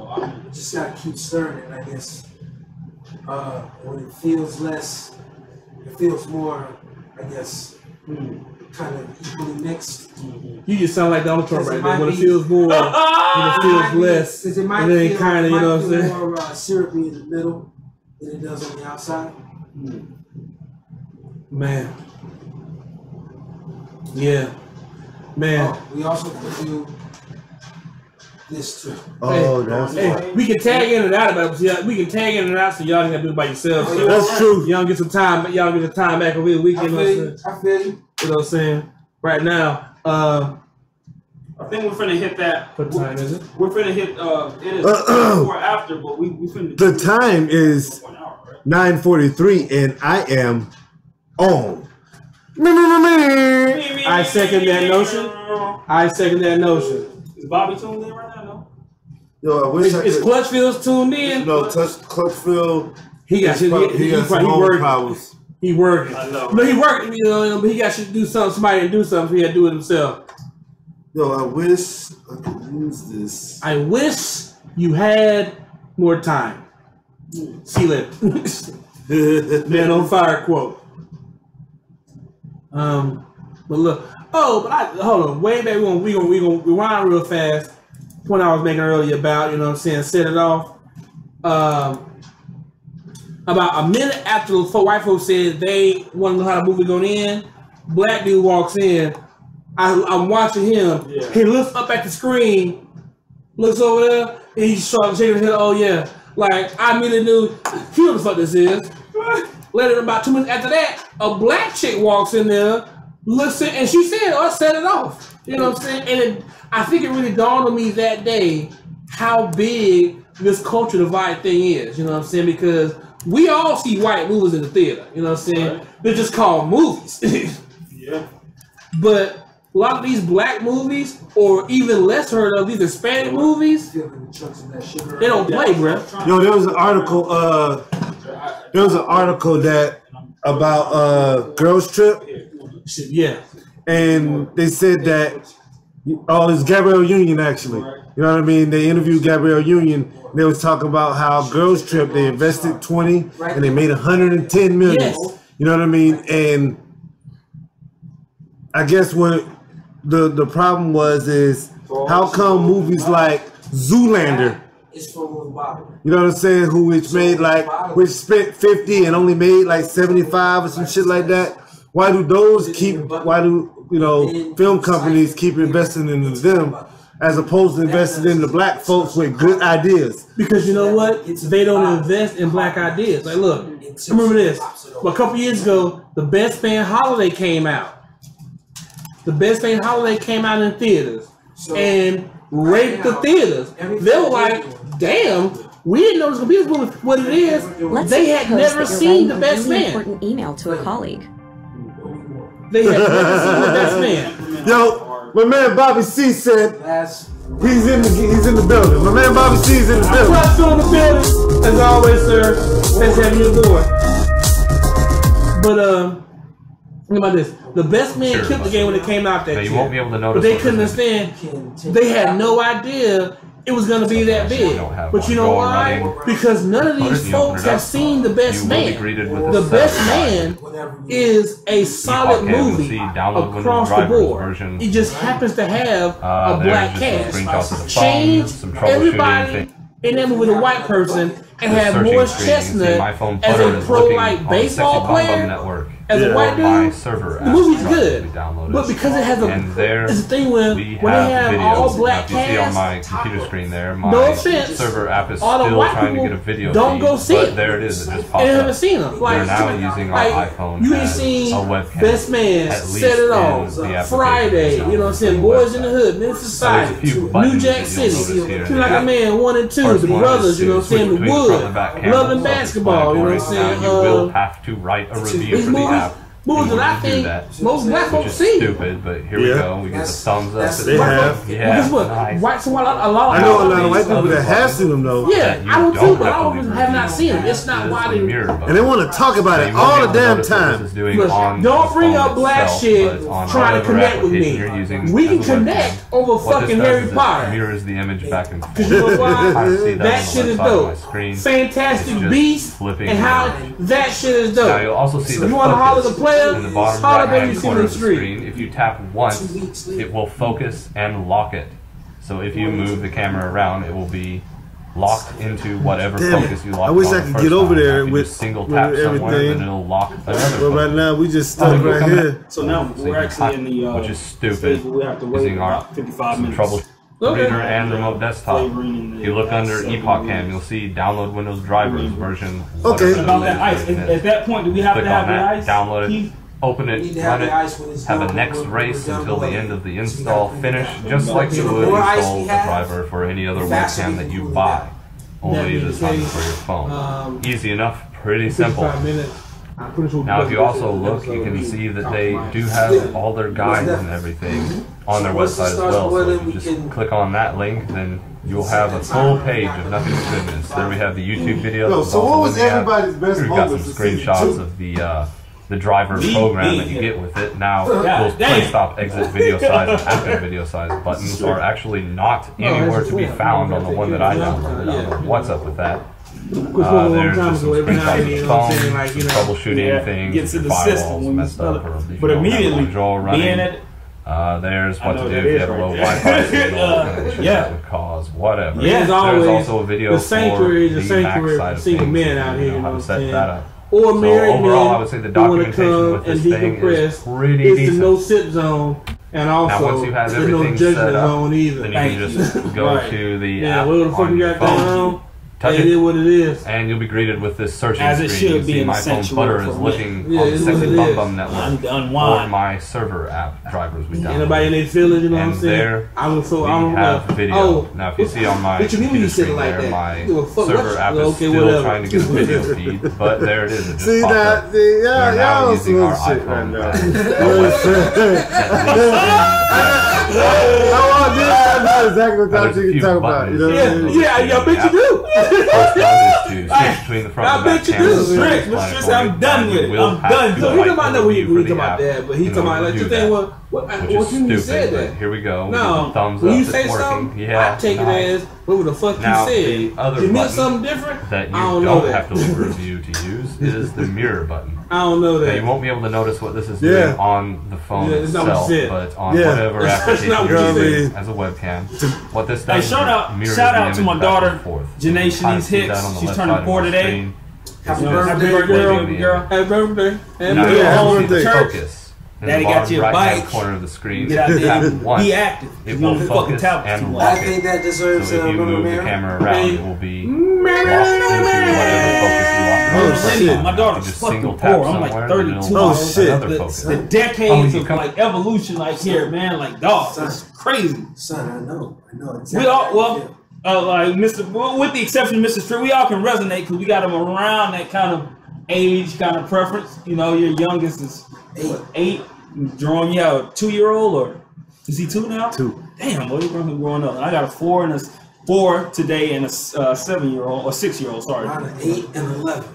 Just gotta keep stirring it, I guess. When it feels less, it feels more, I guess, kind of equally mixed. You just sound like Donald Trump right there. When it feels more, when it feels less, it might and then kind of, you know what I'm saying? More syrupy in the middle than it does on the outside. Man. Yeah. Man. We also could do this too. Oh, that's right. We can tag in and out about it. We can tag in and out so y'all don't have to do it by yourselves. So that's true. Y'all get some time. Y'all get the time back over the weekend. I feel you. You know what I'm saying? Right now, I think we're finna hit that. What time is it? We're finna hit. It is before after, but we finna. The time is 9:43, and I am on. I second that notion. Is Bobby tuned in right now? No. Yo, I wish Is Clutchfield's tuned in? No, Clutchfield. He got some home powers. He working. I know. No, he working. You know, but he got to do something. Somebody to do something. So he had to do it himself. Yo, I wish I could use this. I wish you had more time. See you later. Man on fire quote. But look. Hold on. Way back when we gonna rewind real fast. Point I was making earlier about, you know what I'm saying, set it off. About a minute after the white folks said they want to know how the movie gonna end, black dude walks in. I'm watching him. Yeah. He looks up at the screen, looks over there, and he's shaking his head. Oh yeah, like I immediately knew he what the fuck this is. Later, about 2 minutes after that, a black chick walks in there, looks in, and she said, "Oh, I set it off." You know what I'm saying? And I think it really dawned on me that day how big this culture divide thing is. You know what I'm saying? Because we all see white movies in the theater. You know what I'm saying? Right. They're just called movies. Yeah. But a lot of these black movies, or even less heard of, these Hispanic movies, they don't play, bro. Yo, there was an article. That about Girls Trip. Yeah. And they said that, it's Gabrielle Union actually. You know what I mean? They interviewed Gabrielle Union. They was talking about how Girls Trip, they invested 20 and they made 110 million. Yes. You know what I mean? And I guess what the problem is how come movies like Zoolander, you know what I'm saying, which spent 50 and only made like 75 or some shit like that? Why do film companies keep investing in them as opposed to investing in the black folks with good ideas? Because you know what? They don't invest in black ideas. Like, look, remember this. Well, a couple years ago, The Best Man Holiday came out. The Best Man Holiday came out in theaters and raped the theaters. They were like, damn, we didn't know it was going to be what it is. They had never seen The Best Man. Important email to a colleague. They had never seen The Best Man. Yo, my man Bobby C said he's in the building. My man Bobby C is in the building. I'm still in the building. As always, sir. Thanks for having you aboard. But think about this. The Best Man killed the game when it came out that year. You won't be able to notice. But they couldn't understand. They had no idea it was going to be that big. But you know why? Because none of these folks have seen The Best Man. The Best Man is a solid movie across the board. It just happens to have a black cast. Change everybody in that movie, the white person, and have Morris Chestnut as a pro-like baseball player. As a white dude, the movie's good, but because it has it's a thing when they have all black cast. You see on my computer screen there, my no offense, server app is all the still white trying to people get a video don't go see it. There it is. It just pops they up. haven't seen them. They're now using our iPhone you ain't as seen a webcam. Best Man, Set It Off, Friday. You know what I'm saying? Boys in the Hood, Men's Society, New Jack City, Feel Like a Man 1 and 2, The Brothers. You know what I'm saying? The Wood, Love and Basketball. You know what I'm saying? You will have to write a review for the app. Movies that I think most black folks see. Stupid, but here we go. We get the thumbs up. They have. Yeah. Guess what? Nice. White, so a lot I know a lot of white people that have seen them though. Yeah, I do too, but all of them have not seen them. It's not why they. And they want to talk about it all the damn time. Look, don't bring up black shit trying to connect with me. We can connect over fucking Harry Potter. Mirrors the image back and forth. You know why? That shit is dope. Fantastic Beasts and how that shit is dope. Now you'll also see the focus in the bottom right-hand corner of the screen. If you tap once, it will focus and lock it. So if you move the camera around, it will be locked into whatever focus you lock. I wish I could get over there with single tap somewhere, then it'll lock another. But right now we just stuck right here. So now we're actually in the which is stupid. We have to wait about 55 minutes. Trouble. Reader and remote desktop. If you look under Epoch Cam, you'll see download Windows drivers version. Okay. About that ice. At that point, do we have to have the ice? Download it. Open it, run it, have a next race until the end of the install finish, just like you would install the driver for any other webcam that you buy. Only this time for your phone. Easy enough, pretty simple. Now if you also look, you can see that they do have all their guides and everything on their website as well. So if you just click on that link, then you'll have a full page of nothing but goodness. There we have the YouTube videos. So what was everybody's best moment? We've got some screenshots of the driver program that you get with it. Now, those play, stop, exit, video size, and active video size buttons are actually not anywhere to be found on the one that I downloaded. I don't know what's up with that. There's just some screenshots of the phone, some troubleshooting things, gets to the firewalls system messed up, or if but immediately control running. There's what to do if you have a low Wi-Fi signal, that would cause whatever. Yeah, there's also a video the sanctuary, for the Mac side of single things, men out here, how to set that up. Or so married overall, men I would say the documentation with this thing is pretty it's decent. the no sit zone, and also now once you have there's everything no judgment set up, zone either. then you can just go to the app where the fuck on you your got going phone, on? touch it is what it is, and you'll be greeted with this searching as it screen. should You be see in my phone butter is looking on the Sexy Bum Bum network or my server app drivers we downloaded. Anybody in their feelings, you know what I'm saying? There we have video. Now if you see on my computer screen there, my server app is still trying to get a video feed, but there it is. It just popped up. We're now using our iPhone. Exactly what you can talk about. You know what I mean? Yeah, I bet you do. I bet you do. I'm done with it. I'm done. So he might know when he talking about that, but he talking about like the thing was what you said that. Here we go. No, thumbs when up. you say something, I take it as what the fuck you said. You meant something different. That you don't have to leave a review to use is the mirror button. I don't know that. Now, you won't be able to notice what this is doing on the phone itself, but on whatever application you're using as a webcam, what this does is shout out to my daughter, Janae Shanice Hicks. She's turning 4 today. Happy birthday, girl. Happy birthday. Happy birthday. Focus. Daddy got you a bike. Corner of the screen. Get out there. Be active. It will focus and lock it. I think that deserves so if you move the camera around, it will be locked into whatever focus you lock. My daughter's fucking poor. I'm like 32. Oh shit. The decades of like evolution, like here, man, like dog. That's crazy. Son, I know exactly. We all like with the exception of Mr. Street, we all can resonate because we got him around that kind of age, kind of preference. You know, your youngest is 8. Jerome, you have a 2-year-old, or is he 2 now? 2. Damn, boy, you're growing up. I got a 4 and a 4 today, and a 7-year-old or 6-year-old. Sorry. Around an 8 and 11.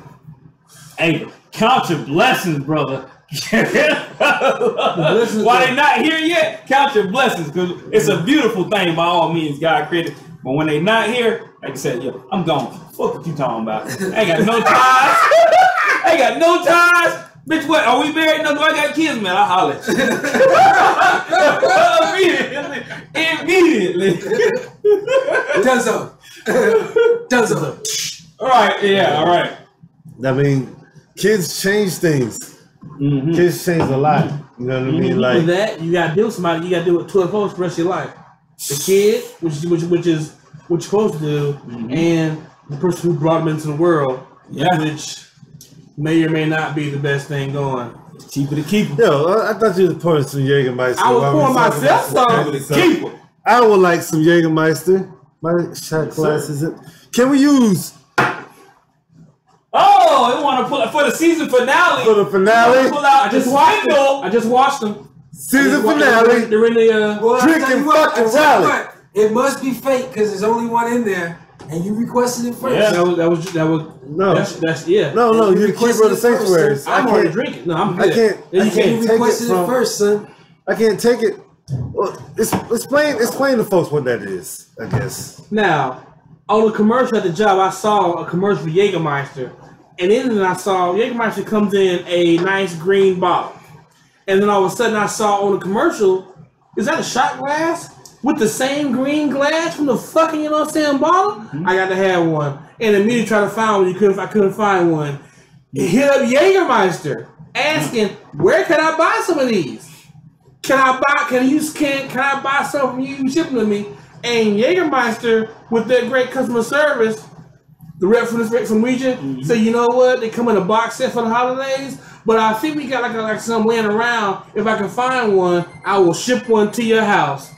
Hey, count your blessings, brother. Why they not here yet? Count your blessings, because it's a beautiful thing by all means. God created. But when they not here, like I said, yo, I'm gone. Fuck what you talking about? I ain't got no ties. I ain't got no ties. Bitch, what? Are we married? No, do I got kids, man? I'll holler at you. Immediately. Dunzo. All right, yeah, all right. I mean, kids change things. Mm-hmm. Kids change a lot. You know what I mean? Like with that, you gotta deal with somebody. You gotta deal with 12 folks for the rest of your life. The kid, which is what you're supposed to do, and the person who brought them into the world, which may or may not be the best thing going. Keep it a keeper. Yo, I thought you was pouring some Jägermeister. I was pouring myself some. Keep it. I would like some Jägermeister. My shot glass is it. Can we use? Oh, they want to pull for the season finale. For the finale, pull out. I just watched them. Season finale. They're in the drinking fucking rally. It must be fake because there's only one in there, and you requested it first. Yeah, that was no. That's yeah. No, you keeper of the sanctuary. I'm already drinking. No, I'm good. I can't You take requested it first, son. I can't take it. Well, explain to folks what that is, I guess. Now, on the commercial at the job, I saw a commercial for Jägermeister, and then I saw Jägermeister comes in a nice green bottle, and then all of a sudden I saw on the commercial, is that a shot glass with the same green glass from the fucking bottle? I got to have one, and immediately tried to find one. I couldn't find one. Hit up Jägermeister asking where can I buy some of these. Can I buy some from you? Ship them to me. And Jägermeister, with their great customer service, the rep from region, said, you know what? They come in a box set for the holidays, but I think we got like some laying around. If I can find one, I will ship one to your house.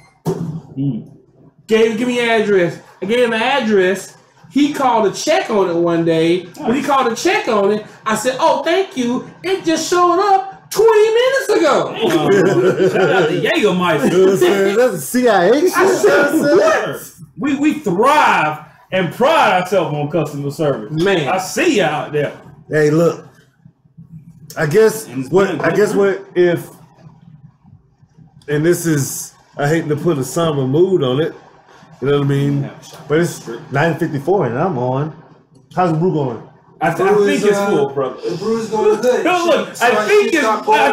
Give me your address. I gave him the address. He called to check on it one day. When he called to check on it, I said, oh, thank you. It just showed up 20 minutes ago. Shout out to Jägermeister. That's a CIA shit. We thrive and pride ourselves on customer service. Man, I see you out there. Hey, look. I guess what if, and this is, I hate to put a somber mood on it. You know what I mean? But it's 9:54 and I'm on. How's the brew going? I think it's full, brother. The brew's going good. No, look, I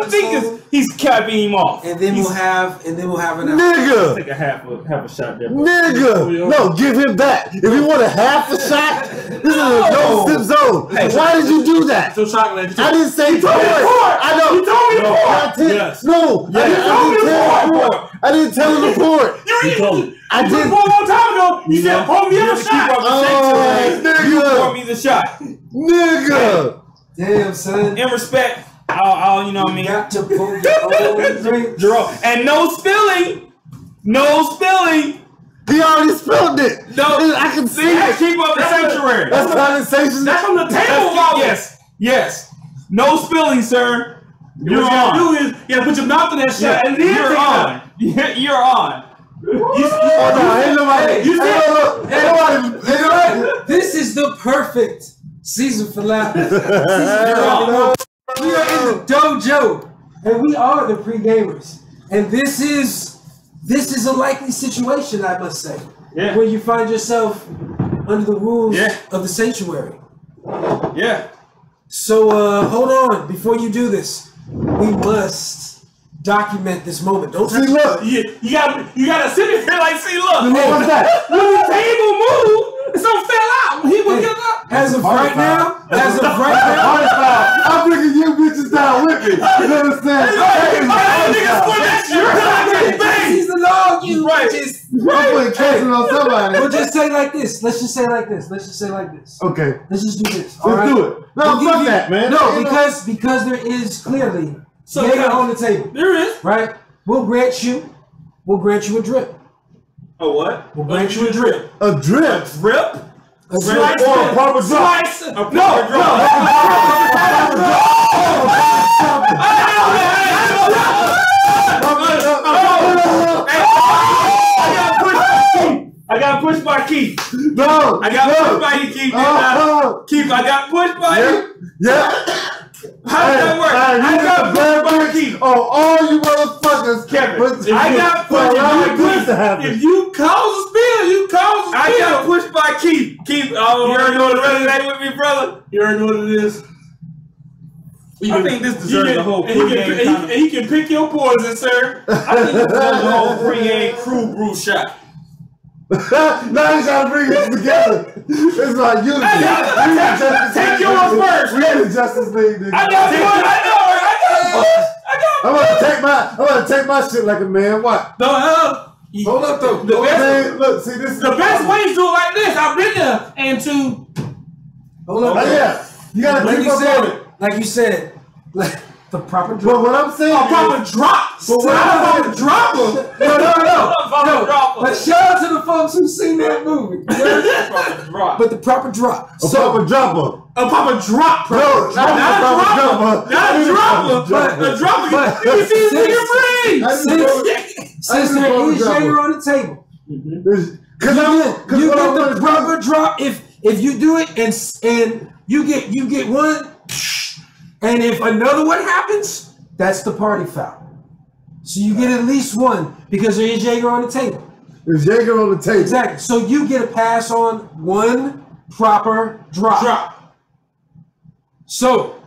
think he's capping him off. And then we'll have an nigga. Take a half a shot there, bro. Nigga, no, give him that. If you want a half a shot, this is a no sip zone. Hey, why did you do that? So chocolate. I didn't say pour. I know. You told me to pour. Yes. No, I didn't tell him to pour. You told me. I did. One more time ago, you said pour me a shot. You pour me the shot. Nigga. Damn, son. In respect, I'll you know what I mean? You got to pour your own drink. And no spilling. No spilling. He already spilled it. No, I can see it. Keep up the sanctuary. That's condensation. That's on the table. Yes. No spilling, sir. You're on. Do is you gotta put your mouth in that shot and then you're on. You're on. This is the perfect season finale. We are in the dojo, and we are the pre-gamers. And this is a likely situation, I must say, where you find yourself under the rules of the sanctuary. Yeah. So hold on, before you do this, we must document this moment. Don't see. Look, you gotta sit here like, see, look. What's that? When the table moved, something fell out. He was getting up. As of right now, I'm bringing you bitches down with me. You understand? He's the log, you bitches. I'm putting cases on somebody. We'll just say like this. Let's just say like this. Okay. Let's just do this. Let's do it. No, fuck that, man. No, because there is clearly Jäger on the table. There is. Right? We'll grant you a drip. A what? We'll grant you a drip. A drip? Drip? A drip. Slice. No. I got pushed by Keith. No. I got pushed by you, Keith. Keith, I got pushed by you. Yeah. How did that work? I got pushed by Keith. Oh, all you motherfuckers, Kevin. I got pushed by Keith. If If you cause a spill, you cause a spill. I Keep. You already know what the rest with me, brother. You already know what it is. I think this deserves the whole pregame. He can pick your poison, sir. I think this deserves the whole pregame crew brew shot. Now he's trying to bring it together. It's like unity. Take yours first. We in the Justice League, nigga. I got one. I know. I'm gonna take my shit like a man. What? No, hold up though. Look, see, this is the best way to do it like this. I've been there and to hold up. Yeah, you gotta keep up on it. Like you said, like the proper drop. But what I'm saying, proper drop. But what I'm saying, dropper. No. But shout out to the folks who seen that movie. But the proper drop. Proper dropper. A proper drop. No, not a dropper. Not a dropper. But a dropper. You see this nigga free. Since there is Jaeger on the table. Because you get the proper drop if you do it and you get one. And if another one happens, that's the party foul. So you get at least one because there is Jaeger on the table. There's Jaeger on the table. Exactly. So you get a pass on one proper drop. So,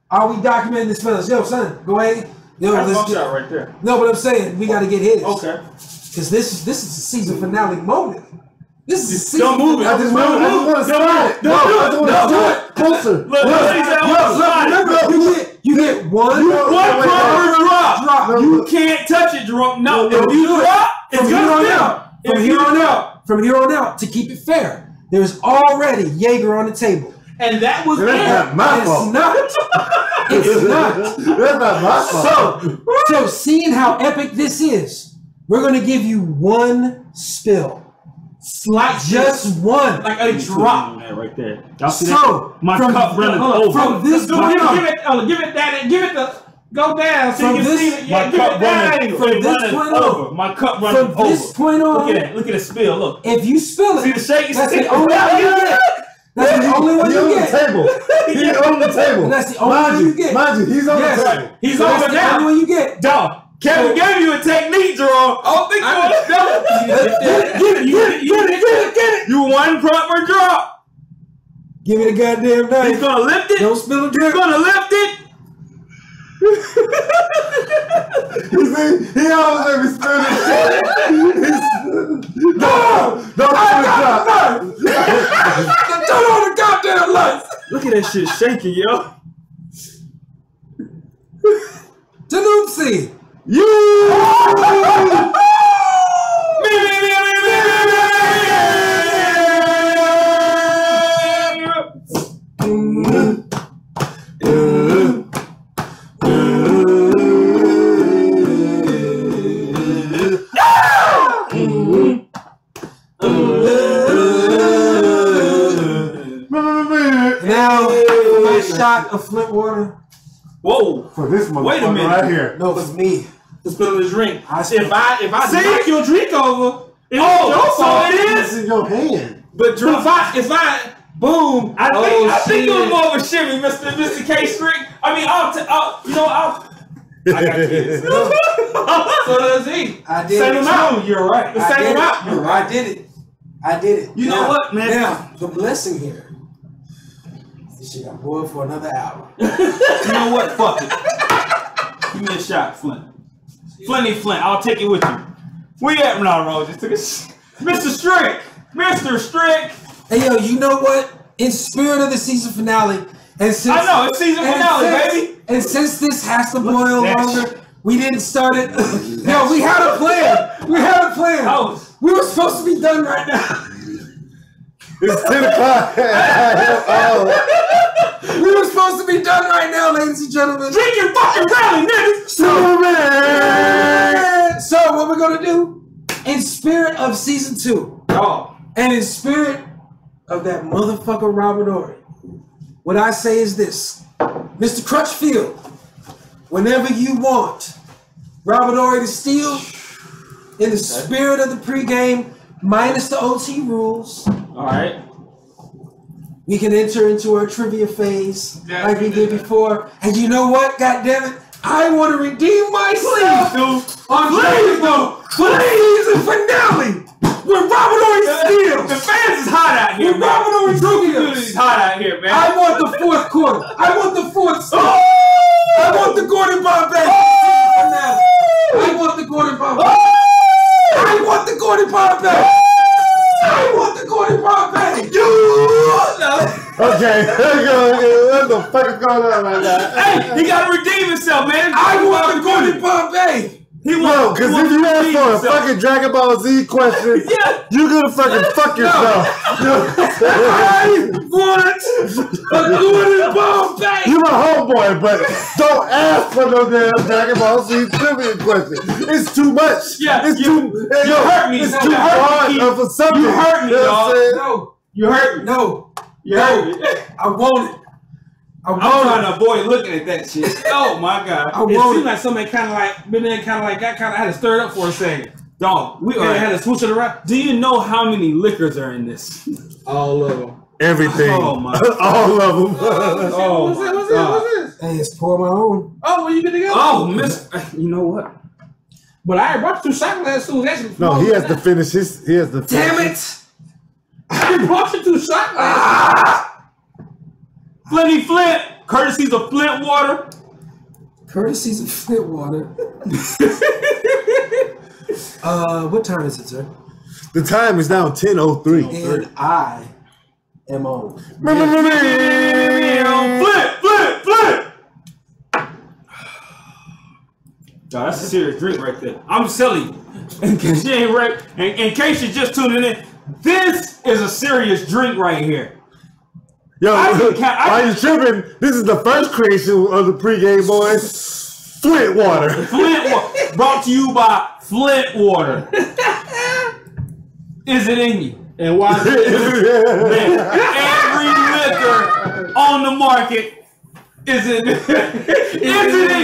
are we documenting this, fellas? Yo, son, go ahead. Yo, that's my shot right there. No, but I'm saying we got to get his. Okay. Because this is a season finale moment. This is a season. Don't move it. I just want to slide it. Don't do it. Closer. You get one proper drop. You can't touch it, Jerome. No, if you drop, it's gonna From here on out, to keep it fair, there's already Jaeger on the table. And that was not my fault. It's not. That's not my fault. So seeing how epic this is, we're gonna give you one spill. Slight, just one, like a drop right there. Y'all see so that? My cup running over. From this point on, give it the go down so you can see it. Yeah, give it that. From this point on, my cup running over. From this point on, look at the spill. Look. If you spill it, see the shake. That's the only one you get. That's the only one you get. He's on the table. That's the only one you get. Mind you, he's on the table. He's on the only one you get. Dog. Kevin gave you a technique, Jerome. Oh, think about it. Get it. You one proper drop. Give me the goddamn knife. He's gonna lift it. Don't spill a drink. He's gonna lift it. You see, he always let me spill this shit. Don't spill the Turn on the goddamn lights. Look at that shit shaking, yo. Tanoopsie. You! Now, my shot of Flint water. Whoa! For this motherfucker wait a minute right here. No, it's me. Let's put in the drink. If I knock your drink over, it's your fault. It's in your hand. But Drew, if I boom, I think it was more of a shimmy, Mr. K Strick. I mean, I got kids. So does he. I did Send him out. You're right. Send him out. I did it. You know what, man? Now, the blessing here. This shit got boiled for another hour. You know what? Fuck it. Give me a shot, Flint. Flint. I'll take it with you. Where you at, Ronald? Just took a Mr. Strick. Hey, yo, you know what? In spirit of the season finale, and since I know it's season finale, baby. And since this has to boil longer, we didn't start it. Yo, we had a plan. We were supposed to be done right now. It's 10 o'clock. We were supposed to be done right now, ladies and gentlemen. Drink your fucking rally, nigga. So what we're gonna do, in spirit of season 2, and in spirit of that motherfucker Robert Ory, what I say is this: Mr. Crutchfield, whenever you want Robert Ory to steal, in the spirit of the pregame, minus the OT rules. All right. We can enter into our trivia phase like we did before. And you know what? God damn it. I want to redeem myself on season finale with Robert Ory steals. The fans is hot out fourth quarter. I want the fourth. I want the Gordon Bombay. I want the Gordon Bombay. I want the Gordon Bombay. I want the Gordon Bombay. Okay, what the fuck is going on right now? Hey, he gotta redeem himself, man. I want the Gordon Bombay. No, because if you ask for a fucking Dragon Ball Z question, you're gonna fucking fuck yourself. I want a Gordon Bombay. You my homeboy, but don't ask for no damn Dragon Ball Z trivia question. It's too much. Yeah, it's you hurt me. It's too hard of a subject. You hurt me, dog. No, you hurt me. No, you hurt me. I want it. I'm trying to avoid looking at that shit. Oh my god! It seemed like somebody kind of like, but then kind of like got kind of had to stir it up for a second. Dog, we had to switch it around. Do you know how many liquors are in this? All of them. Everything. Oh my! All of them. What's this? Hey, it's pour my own. Oh, well, you get together. Oh, you know what? But I brought you 2 shot glasses. Actually, no, he has to finish his. He has to. Damn it! I brought you 2 shot glasses. Flinty Flint, courtesies of Flint water. Courtesies of Flint water. What time is it, sir? The time is now 10:03. And I am on. Flint. Oh, that's a serious drink right there. I'm silly. In case you ain't right, in case you're just tuning in, this is a serious drink right here. Yo, why you tripping? This is the first creation of the pregame boys. Flint water. Flint water. Brought to you by Flint water. Is it in you? And why? Man, every liquor on the market is it in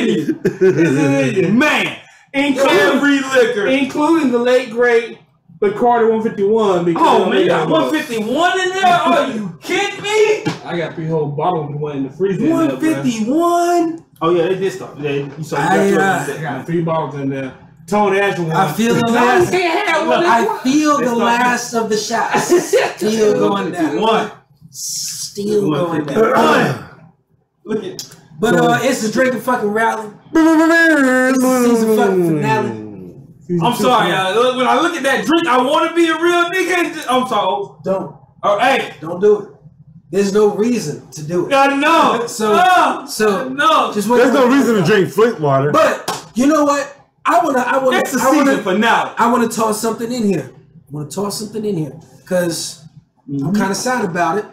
you? Is it in you? Man, every liquor. Including the late great Bacardi 151. Oh man, you got 151 in there? Are you kidding me? I got 3 whole bottles of one in the freezer. 151? Oh yeah, they did start. I got 3 bottles in there. Tone Ashland. I feel the last. I feel the last of the shots. Still going down. Still going down. Look at. But it's the drinking fucking rally. It's the season fucking finale. I'm sorry, when I look at that drink, I want to be a real nigga. I'm sorry. Don't. Oh, hey. Don't do it. There's no reason to do it. I know. So no. Just there's no reason to drink Flint water. But you know what? I wanna. It's the season for now. I wanna toss something in here. Because I'm kind of sad about it.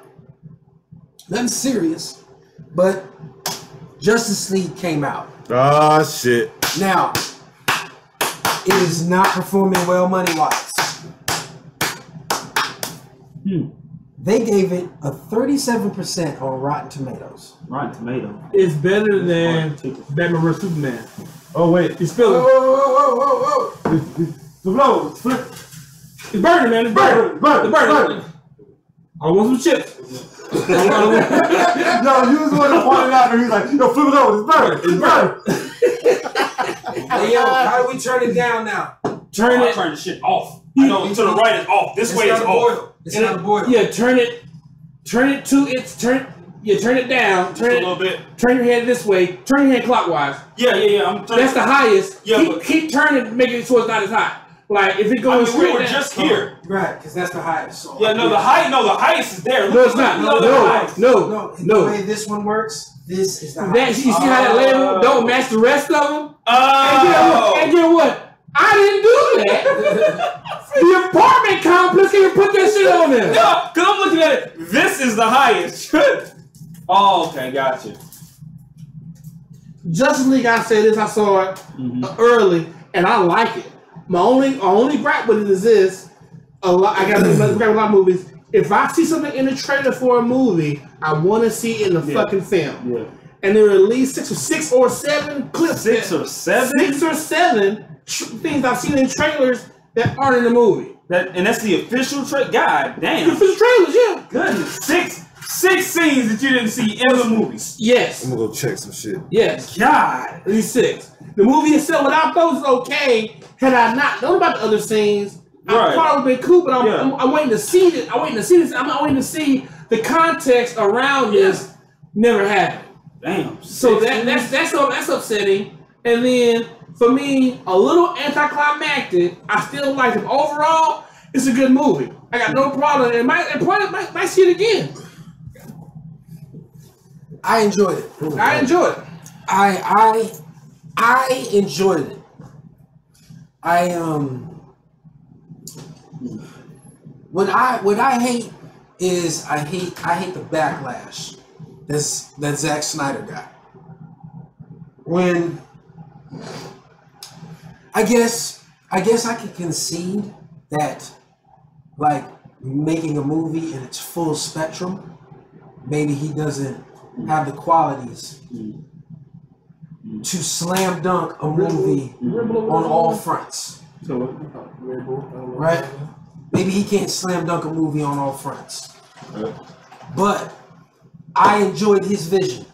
Nothing serious, but Justice League came out. Ah, shit. Now, it is not performing well money-wise. They gave it a 37% on Rotten Tomatoes. Rotten Tomatoes. It's better than Batman vs Superman. Oh wait, you spilled it. Whoa. The blow. It's burning, man. It's burning. It's burning. I want some chips. No, you was the one that pointed out and he's like, yo, flip it over. It's burning. Hey, yo, how do we turn it down now? Turn the shit off. No, to the right is off. This way is off. It's not a boil. Yeah, turn it to its turn. Yeah, turn it down. Turn it a little bit. Turn your head this way. Turn your head clockwise. Yeah. I'm turning. That's the highest. Yeah, keep turning, making it so it's not as hot. Like if it goes straight we were down, just here. Right, because that's the highest. So yeah, the highest is there. No, it's not. No. The way this one works, this is the highest. You see how that label don't match the rest of them? Oh. And get what? I didn't do that. The apartment complex can put that shit on there. No, because I'm looking at it. This is the highest. Oh, okay, gotcha. Justice League, I say this. I saw it early, and I like it. My only gripe with it is this: I got a lot of movies. If I see something in the trailer for a movie, I want to see it in the fucking film. Yeah. And there are at least six or seven clips. 6 or 7 things I've seen in trailers that aren't in the movie. And that's the official trailer. God damn. The official trailers, yeah. Goodness. Six scenes that you didn't see in the movies. Yes. I'm gonna go check some shit. Yes. God. At least 6. The movie itself without those is okay. Had I not known about the other scenes, I probably been cool. But I'm waiting to see it. I'm waiting to see this. I'm waiting to see the context around this Never happened. Damn. So that's upsetting. And then for me, a little anticlimactic. I still like it. Overall, it's a good movie. I got no problem. And might see it again. I enjoyed it. I enjoyed it. I enjoyed it. What I hate is I hate the backlash that Zack Snyder got. When I guess I can concede that, like, making a movie in its full spectrum, maybe he doesn't have the qualities to slam dunk a movie on all fronts. Right? Maybe he can't slam dunk a movie on all fronts. But I enjoyed his vision,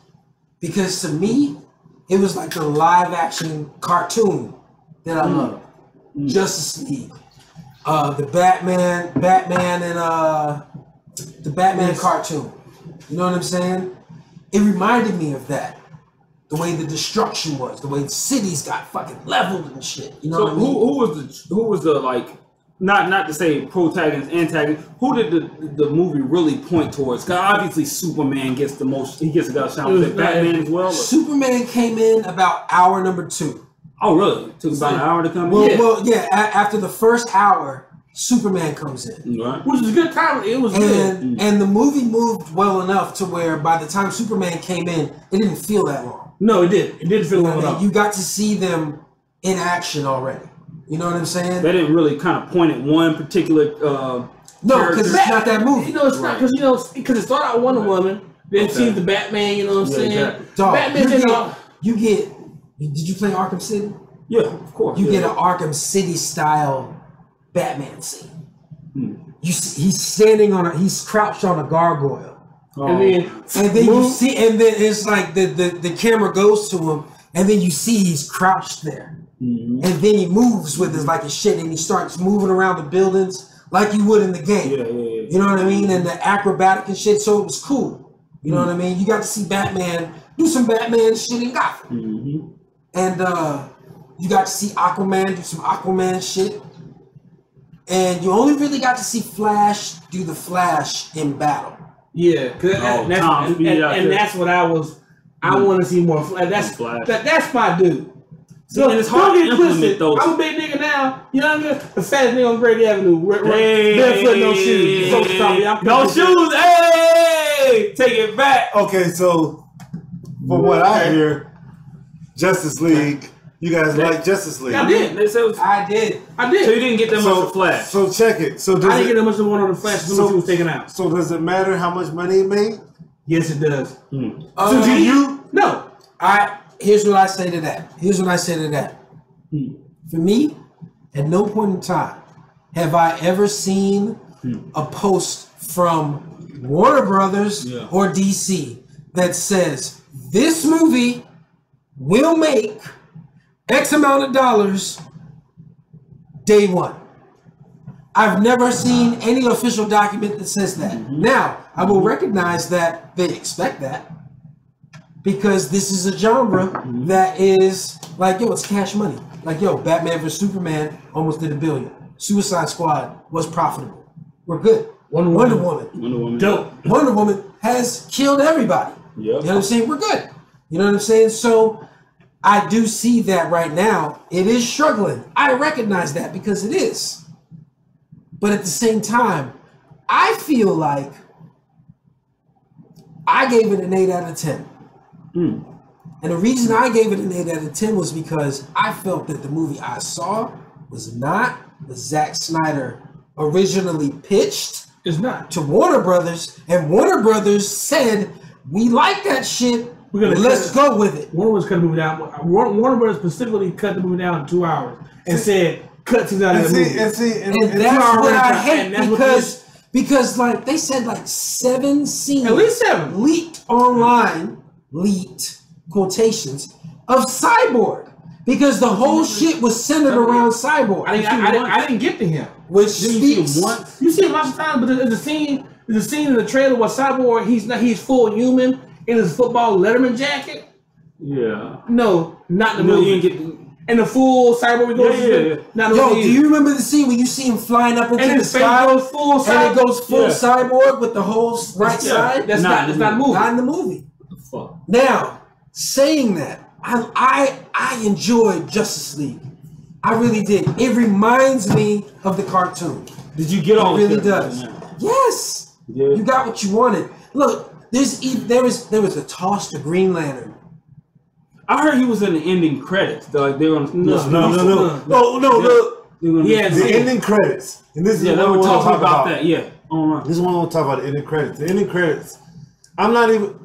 because to me, it was like the live action cartoon that I love. Justice League. The Batman and the Batman cartoon. You know what I'm saying? It reminded me of that. The way the destruction was, the way the cities got fucking leveled and shit. You know what I mean? Who was the like, not to say protagonist, antagonist, who did the movie really point towards? Because obviously Superman gets the most, he gets a shot. Was it Batman as well? Or? Superman came in about hour number 2. Oh really? It took about an hour to come in? Well, yeah, after the first hour, Superman comes in. Right. Which is a good time. It was good. And the movie moved well enough to where by the time Superman came in, it didn't feel that long. No, it did. It didn't feel long enough. You got to see them in action already. You know what I'm saying? They didn't really kind of point at one particular no, because it's not that movie. You know, it's not, because it started out Wonder Woman, then see the Batman, you know what I'm saying? Exactly. Dog, Batman did you play Arkham City? Yeah, of course. You get an Arkham City style Batman scene. He's standing he's crouched on a gargoyle. And then you see, and then it's like the camera goes to him, and then you see he's crouched there. And then he moves with his shit, and he starts moving around the buildings like you would in the game. Yeah. You know what I mean? And the acrobatic and shit, so it was cool. You know what I mean? You got to see Batman do some Batman shit in Gotham. And you got to see Aquaman do some Aquaman shit. And you only really got to see Flash do the Flash in battle. Yeah, and that's what I want to see more Flash. That's my dude. So it's hard to implement those. I'm a big nigga now. You know what I mean? The fattest nigga on Grady Avenue. Barefoot, no shoes. No shoes. Hey, take it back. Okay, so from what I hear, Justice League. You guys like Justice League? I did. I did. I did. So you didn't get that much of Flash. So check it. So I didn't get that much of one on the Flash. So he was taken out. So does it matter how much money it made? Yes, it does. So do you? No. Here's what I say to that. For me, at no point in time have I ever seen a post from Warner Brothers or DC that says this movie will make X amount of dollars day one. I've never seen any official document that says that. Now, I will recognize that they expect that, because this is a genre that is like, yo, it's cash money. Like, yo, Batman vs Superman almost did $1 billion. Suicide Squad was profitable. We're good. Wonder Woman. Dope. Wonder Woman has killed everybody. You know what I'm saying? We're good. You know what I'm saying? So I do see that right now. It is struggling. I recognize that, because it is. But at the same time, I feel like I gave it an 8 out of 10. And the reason I gave it an 8 out of 10 was because I felt that the movie I saw was not what Zack Snyder originally pitched. It's not. To Warner Brothers, and Warner Brothers said, we like that shit. Let's go with it. Warner Brothers cut the movie down. Warner Brothers specifically cut the movie down in 2 hours and said, cut scenes out of the movie. And that's what I hate, because like they said, like 7 scenes, at least 7, leaked online, quotations, of Cyborg, because the whole shit was centered around Cyborg. I didn't get to him. Which speaks. You see him lots of times, but there's a scene in the trailer where Cyborg, he's full human, in his football Letterman jacket. Yeah. No, not the movie. You didn't get and the full cyborg goes. Yo, do you remember the scene when you see him flying up into the sky goes full and it goes full cyborg with the whole right side? That's not the movie. Not in the movie. What the fuck? Now, saying that, I enjoyed Justice League. I really did. It reminds me of the cartoon. Did you get all? It really does. Yes. Yeah. You got what you wanted. Look, there was a toss to Green Lantern. I heard he was in the ending credits. Like they were on no. Yeah, the ending credits. And this is they were talking about that. Yeah. This is one I want to talk about the ending credits. The ending credits. I'm not even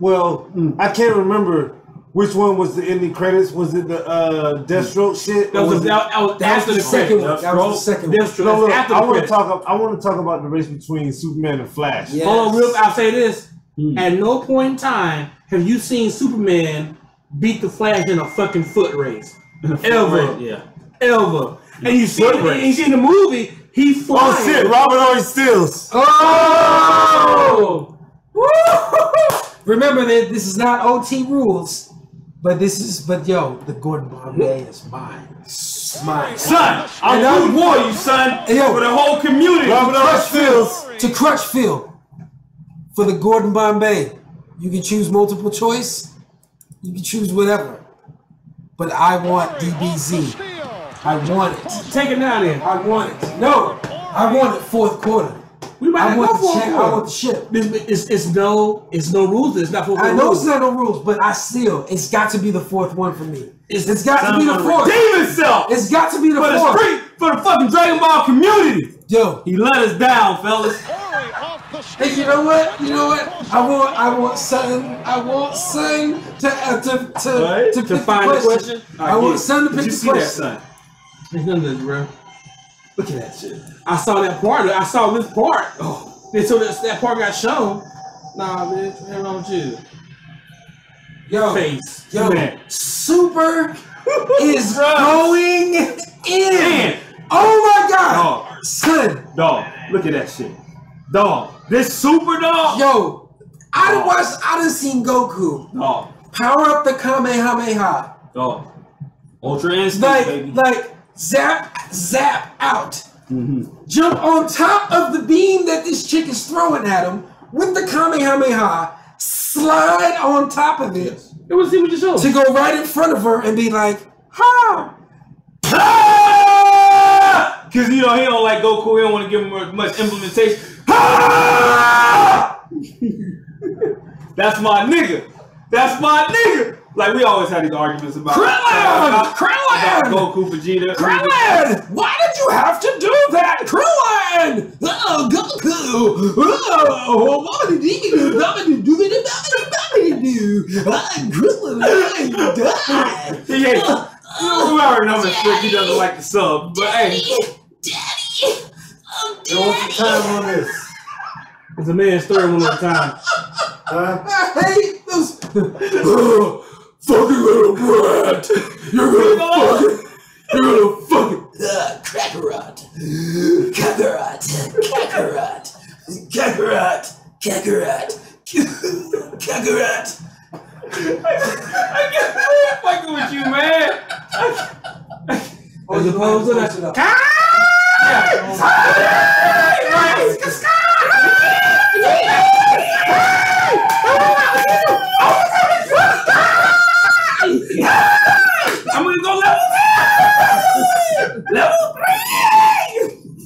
I can't remember which one was the ending credits. Was it the Deathstroke shit? That was the second one. That was the second one. No, look, I want to talk about the race between Superman and Flash. Yes. Hold on, real. I'll say this: at no point in time have you seen Superman beat the Flash in a fucking foot race. Ever. Yeah. Ever. And you see in the movie, he flies. Oh shit, Robert already steals. Oh! Remember that this is not OT rules, but yo, the Gordon Bombay is mine. Mine. Son, I'm rooting for you, son. Yo, for the whole community. Robert already steals. To Crutchfield. For the Gordon Bombay. You can choose multiple choice. You can choose whatever. But I want DBZ. I want it. Take it down there. I want it. No. I want it fourth quarter. We might I want the ship. It's no rules. It's not fourth quarter. I know it's not no rules, but it's got to be the fourth one for me. It's got to be the fourth. Redeem himself. It's got to be the fourth. For the fucking Dragon Ball community. Yo. He let us down, fellas. Hey, you know what? I want Son to pick the question. I want Son to pick the question. There's none of this, bro. Look at that shit. I saw that part. I saw this part. Oh, so that part got shown. Nah, man, what's wrong with you? Yo, face. Yo, man. Super is going in. Oh my God, Son. Dog, look at that shit. Dog, this super dog. Yo, I done seen Goku. Dog. Power up the Kamehameha. Dog. Ultra instinct, baby. Like zap out. Jump on top of the beam that this chick is throwing at him with the Kamehameha. Slide on top of it. It was what you showed. To go right in front of her and be like, ha! Because he don't like Goku. He don't want to give him much implementation. That's my nigga. Like we always had these arguments about Goku, Vegeta. Krillin! Why did you have to do that, Krillin? Oh, Goku! Oh, Krillin, we already know that he doesn't like the sub, but Daddy, what's the time on this? It's a man's story one at a time. I hate this. Fucking little brat. You're gonna fucking Kakarot. I can't fucking with you, man. As opposed to that. I'm gonna go level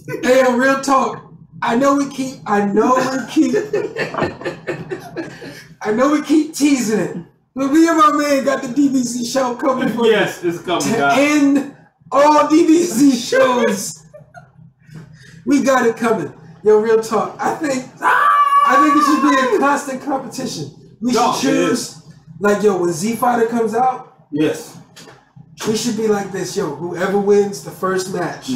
3. Hey, real talk. I know we keep teasing it, but me and my man got the DBZ show coming for Yes, it's coming. To end all DBZ shows. We got it coming. Yo, real talk. I think it should be a constant competition. We should choose, like, yo, when Z Fighter comes out, yes, we should be like this, yo. Whoever wins the first match,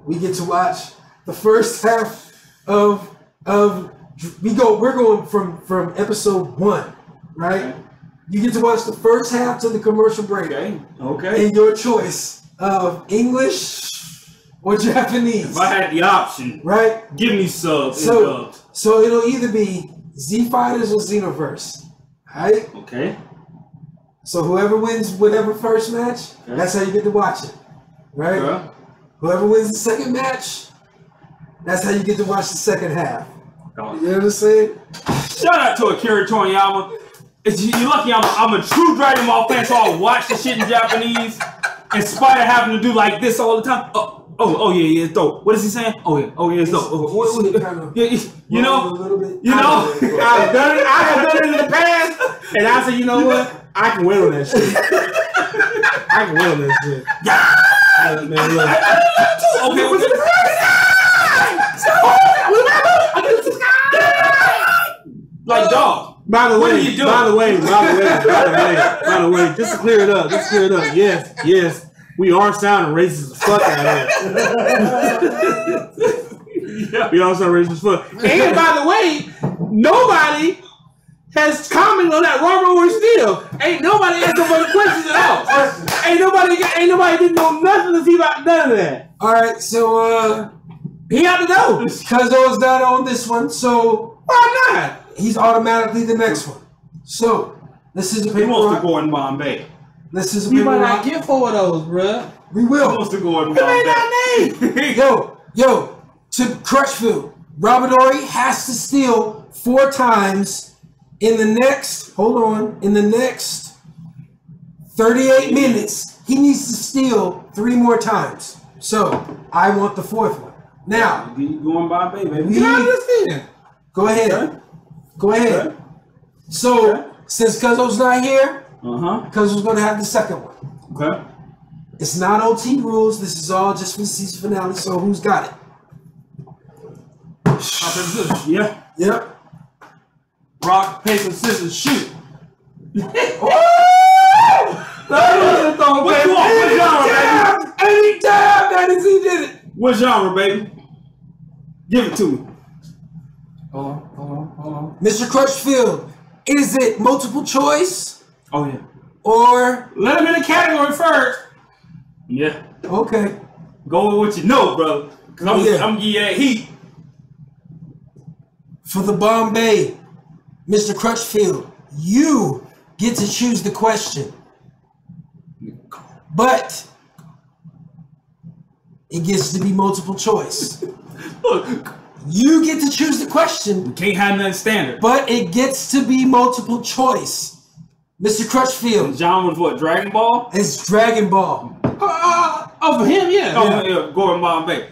we get to watch the first half of we're going from episode 1, right? Okay. You get to watch the first half to the commercial break. Okay. And your choice of English or Japanese. If I had the option, right? Give me subs. So it'll either be Z Fighters or Xenoverse. Alright? Okay. So whoever wins whatever first match, that's how you get to watch it. Right? Okay. Whoever wins the second match, that's how you get to watch the second half. You know what I'm saying? Shout out to Akira Toriyama. You're lucky I'm a true Dragon Ball fan, so I watch the shit in Japanese in spite of having to do like this all the time. Oh yeah, it's dope. What is he saying? Oh yeah, it's dope. You know, I've done it in the past, and I said, you know what? I can win on that shit. I can win on that shit. Man, look. Okay, what's it? Like dog. By the What are you doing? By the way, just to clear it up, yes, we are sounding racist as fuck out here. We are sounding racist as fuck. And by the way, nobody has commented on that Robert still. Ain't nobody asked no further questions at all. Ain't nobody didn't know nothing to see about none of that. Alright, so he had to know. Cuzzo's not on this one, so why not? He's automatically the next one. So, this is a paper. He wants to go in Bombay. This is a We paper. might not get 4 of those, bruh. We will. He wants to go in Bombay. Yo, to Crutchfield, Robert Ory has to steal 4 times in the next, in the next 38 minutes. He needs to steal 3 more times. So, I want the 4th one. Now, going Bombay, baby. You understand? Go ahead. Okay. Go ahead. Okay. So, since Cuzzo's not here, Cuzzo's going to have the second one. Okay. It's not OT rules. This is all just for the season finale. So, who's got it? Yeah. Yep. Rock, paper, scissors, shoot. Anytime that is he did it. What genre, baby? Give it to me. Hold on. Mr. Crutchfield, is it multiple choice? Oh yeah. Or let him in the category first. Yeah. Okay. Go with what you know, brother. Cause I'm gonna give you that heat. For the Bombay, Mr. Crutchfield, you get to choose the question. But it gets to be multiple choice. Look. You get to choose the question. We can't have nothing standard. But it gets to be multiple choice. Mr. Crutchfield. The genre was what? Dragon Ball? It's Dragon Ball. Oh, for him, yeah. Oh, yeah. Gordon Bombay.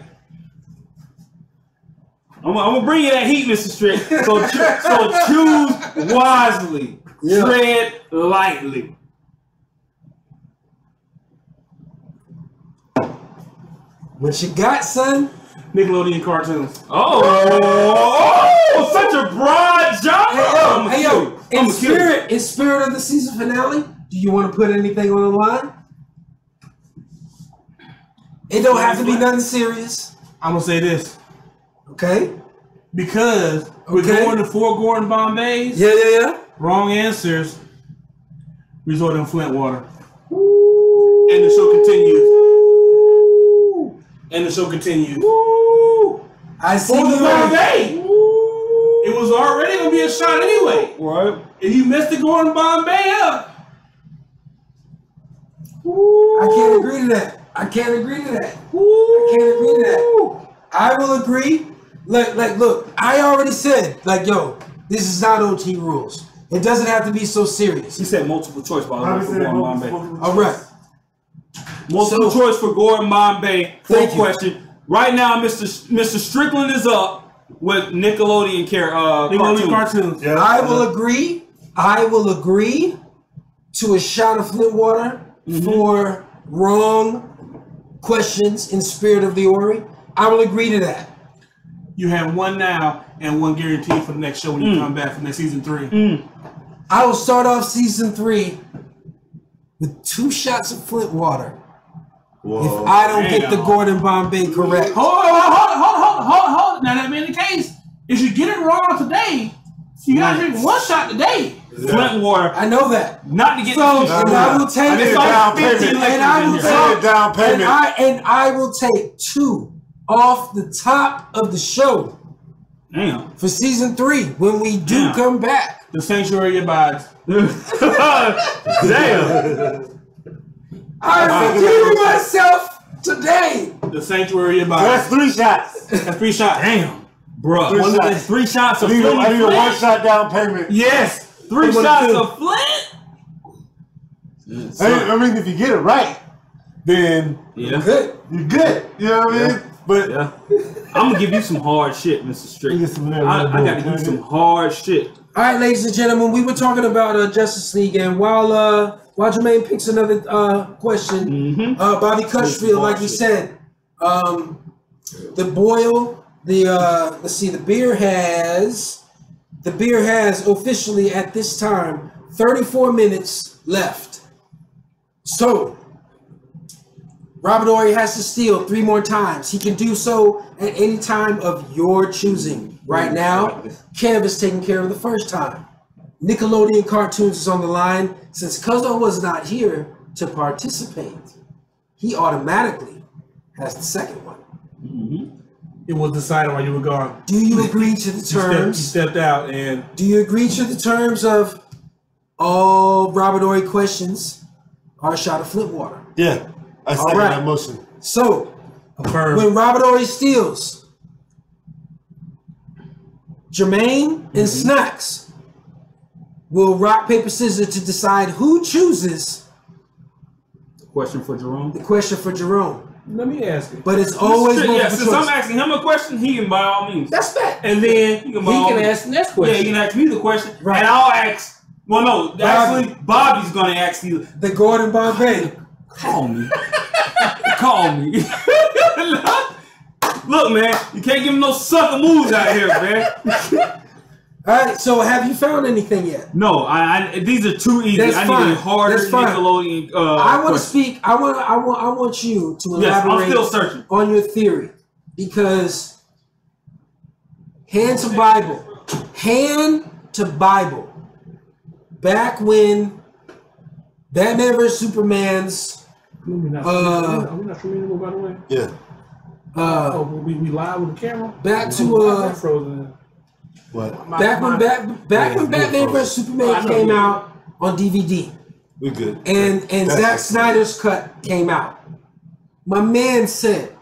I'm gonna bring you that heat, Mr. Strick. So choose wisely. Yeah. Tread lightly. What you got, son? Nickelodeon cartoons. Oh, such a broad genre. Hey yo, in spirit of the season finale, do you want to put anything on the line? It don't have to be nothing serious. I'm gonna say this. Okay. Because we're going to 4 Gordon Bombays. Yeah. Wrong answers. Resort in Flint water. And the show continues. I see for the you. Bombay. It was already gonna be a shot anyway. Right. If you missed the Gordon Bombay up. I can't agree to that. I can't agree to that. I will agree. Look, I already said, yo, this is not OT rules. It doesn't have to be so serious. He said multiple choice, by the way, for Gordon Bombay. All right. Multiple choice for Gordon Bombay. Question. Right now, Mr. Strickland is up with Nickelodeon cartoons. Yeah. I will agree to a shot of Flint water for wrong questions in Spirit of the Ori. I will agree to that. You have 1 now and 1 guaranteed for the next show when you come back for next season 3. I will start off season 3 with 2 shots of Flint water. Whoa. If I don't get the Gordon Bombay correct. Hold on. Now that being the case, if you get it wrong today, you gotta drink 1 shot today. Flint water. I know that. Not to get I will take it. And I will take 2 off the top of the show Damn. For season 3, when we do come back. The Sanctuary abides. Damn. I redeemed myself today. The Sanctuary abides. That's 3 shots. That's 3 shots. Damn. Bruh. 3 shots. Of I need a Flint. 1 shot down payment. Yes. 3 shots of Flint. I mean, if you get it right, then you're good. You're good. You know what I mean? But I'm gonna give you some hard shit, Mr. Strick. I gotta give you some hard shit. All right, ladies and gentlemen, we were talking about Justice League, and while Jermaine picks another question, Bobby Crutchfield, like we said, the boil, the beer has officially at this time 34 minutes left. So Robert Horry has to steal 3 more times. He can do so at any time of your choosing. Right now, Kev is taking care of the first time. Nickelodeon Cartoons is on the line. Since Cuzzo was not here to participate, he automatically has the second one. It was decided while you were gone. Do you agree to the terms? He stepped out and... Do you agree to the terms of all Robert Horry questions are a shot of Flint water? Yeah. I second that motion. So, when Robert Horry steals, Jermaine and Snacks will rock, paper, scissors to decide who chooses the question for Jerome. Let me ask you. But it's always since I'm asking him a question, he can by all means. That's fact. And then he can ask the next question. Yeah, he can ask me the question. Right. And I'll ask. Well, no, actually, Bobby's gonna ask you. The Gordon Bombay. Call me. Call me. Look, man, you can't give him no sucker moves out here, man. All right, so have you found anything yet? No, these are too easy. That's fine. Need a harder Nickelodeon. I want to speak. I want you to elaborate. I'm still searching on your theory, because hand to Bible, back when Batman vs Superman's. Are we not streaming by the way? Yeah. We live with the camera. Back to frozen. What? Back when Batman vs Superman came out on DVD. We good. And Zack Snyder's cut came out. My man said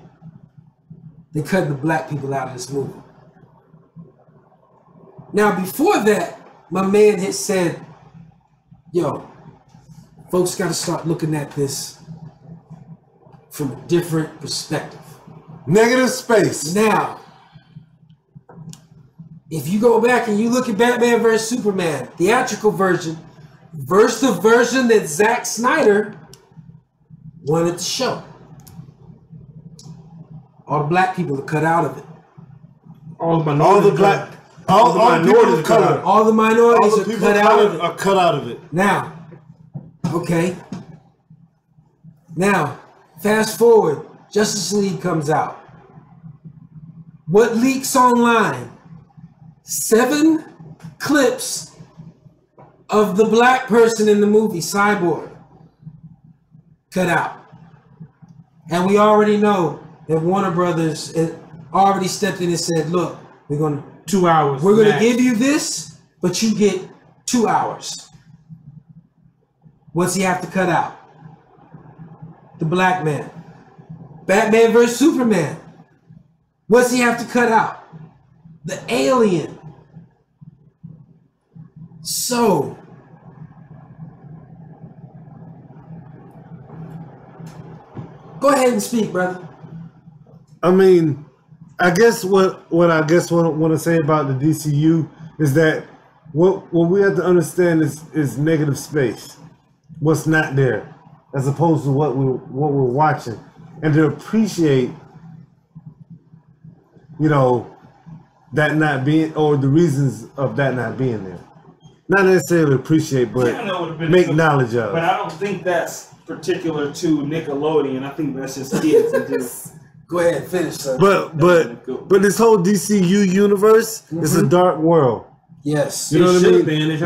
they cut the black people out of this movie. Now before that, my man had said, yo, folks got to start looking at this from a different perspective. Negative space. Now, if you go back and you look at Batman vs Superman, theatrical version, versus the version that Zack Snyder wanted to show, all the black people are cut out of it. All the minorities are cut out of it. Are cut out of it. Now, okay. Now, fast forward. Justice League comes out. What leaks online? 7 clips of the black person in the movie, Cyborg, cut out. And we already know that Warner Brothers already stepped in and said, look, we're going to 2 hours. We're going to give you this, but you get 2 hours. What's he have to cut out? The black man. Batman vs Superman. What's he have to cut out? The alien. So, go ahead and speak, brother. I mean, I guess what I want to say about the DCU is that what we have to understand is negative space. What's not there, as opposed to what we're watching, and to appreciate, that not being, or the reasons of that not being there. Not necessarily appreciate, but make knowledge of. But I don't think that's particular to Nickelodeon. I think that's just kids and just. Go ahead, finish, sir. But this whole DCU universe is a dark world. Yes, you know what I mean.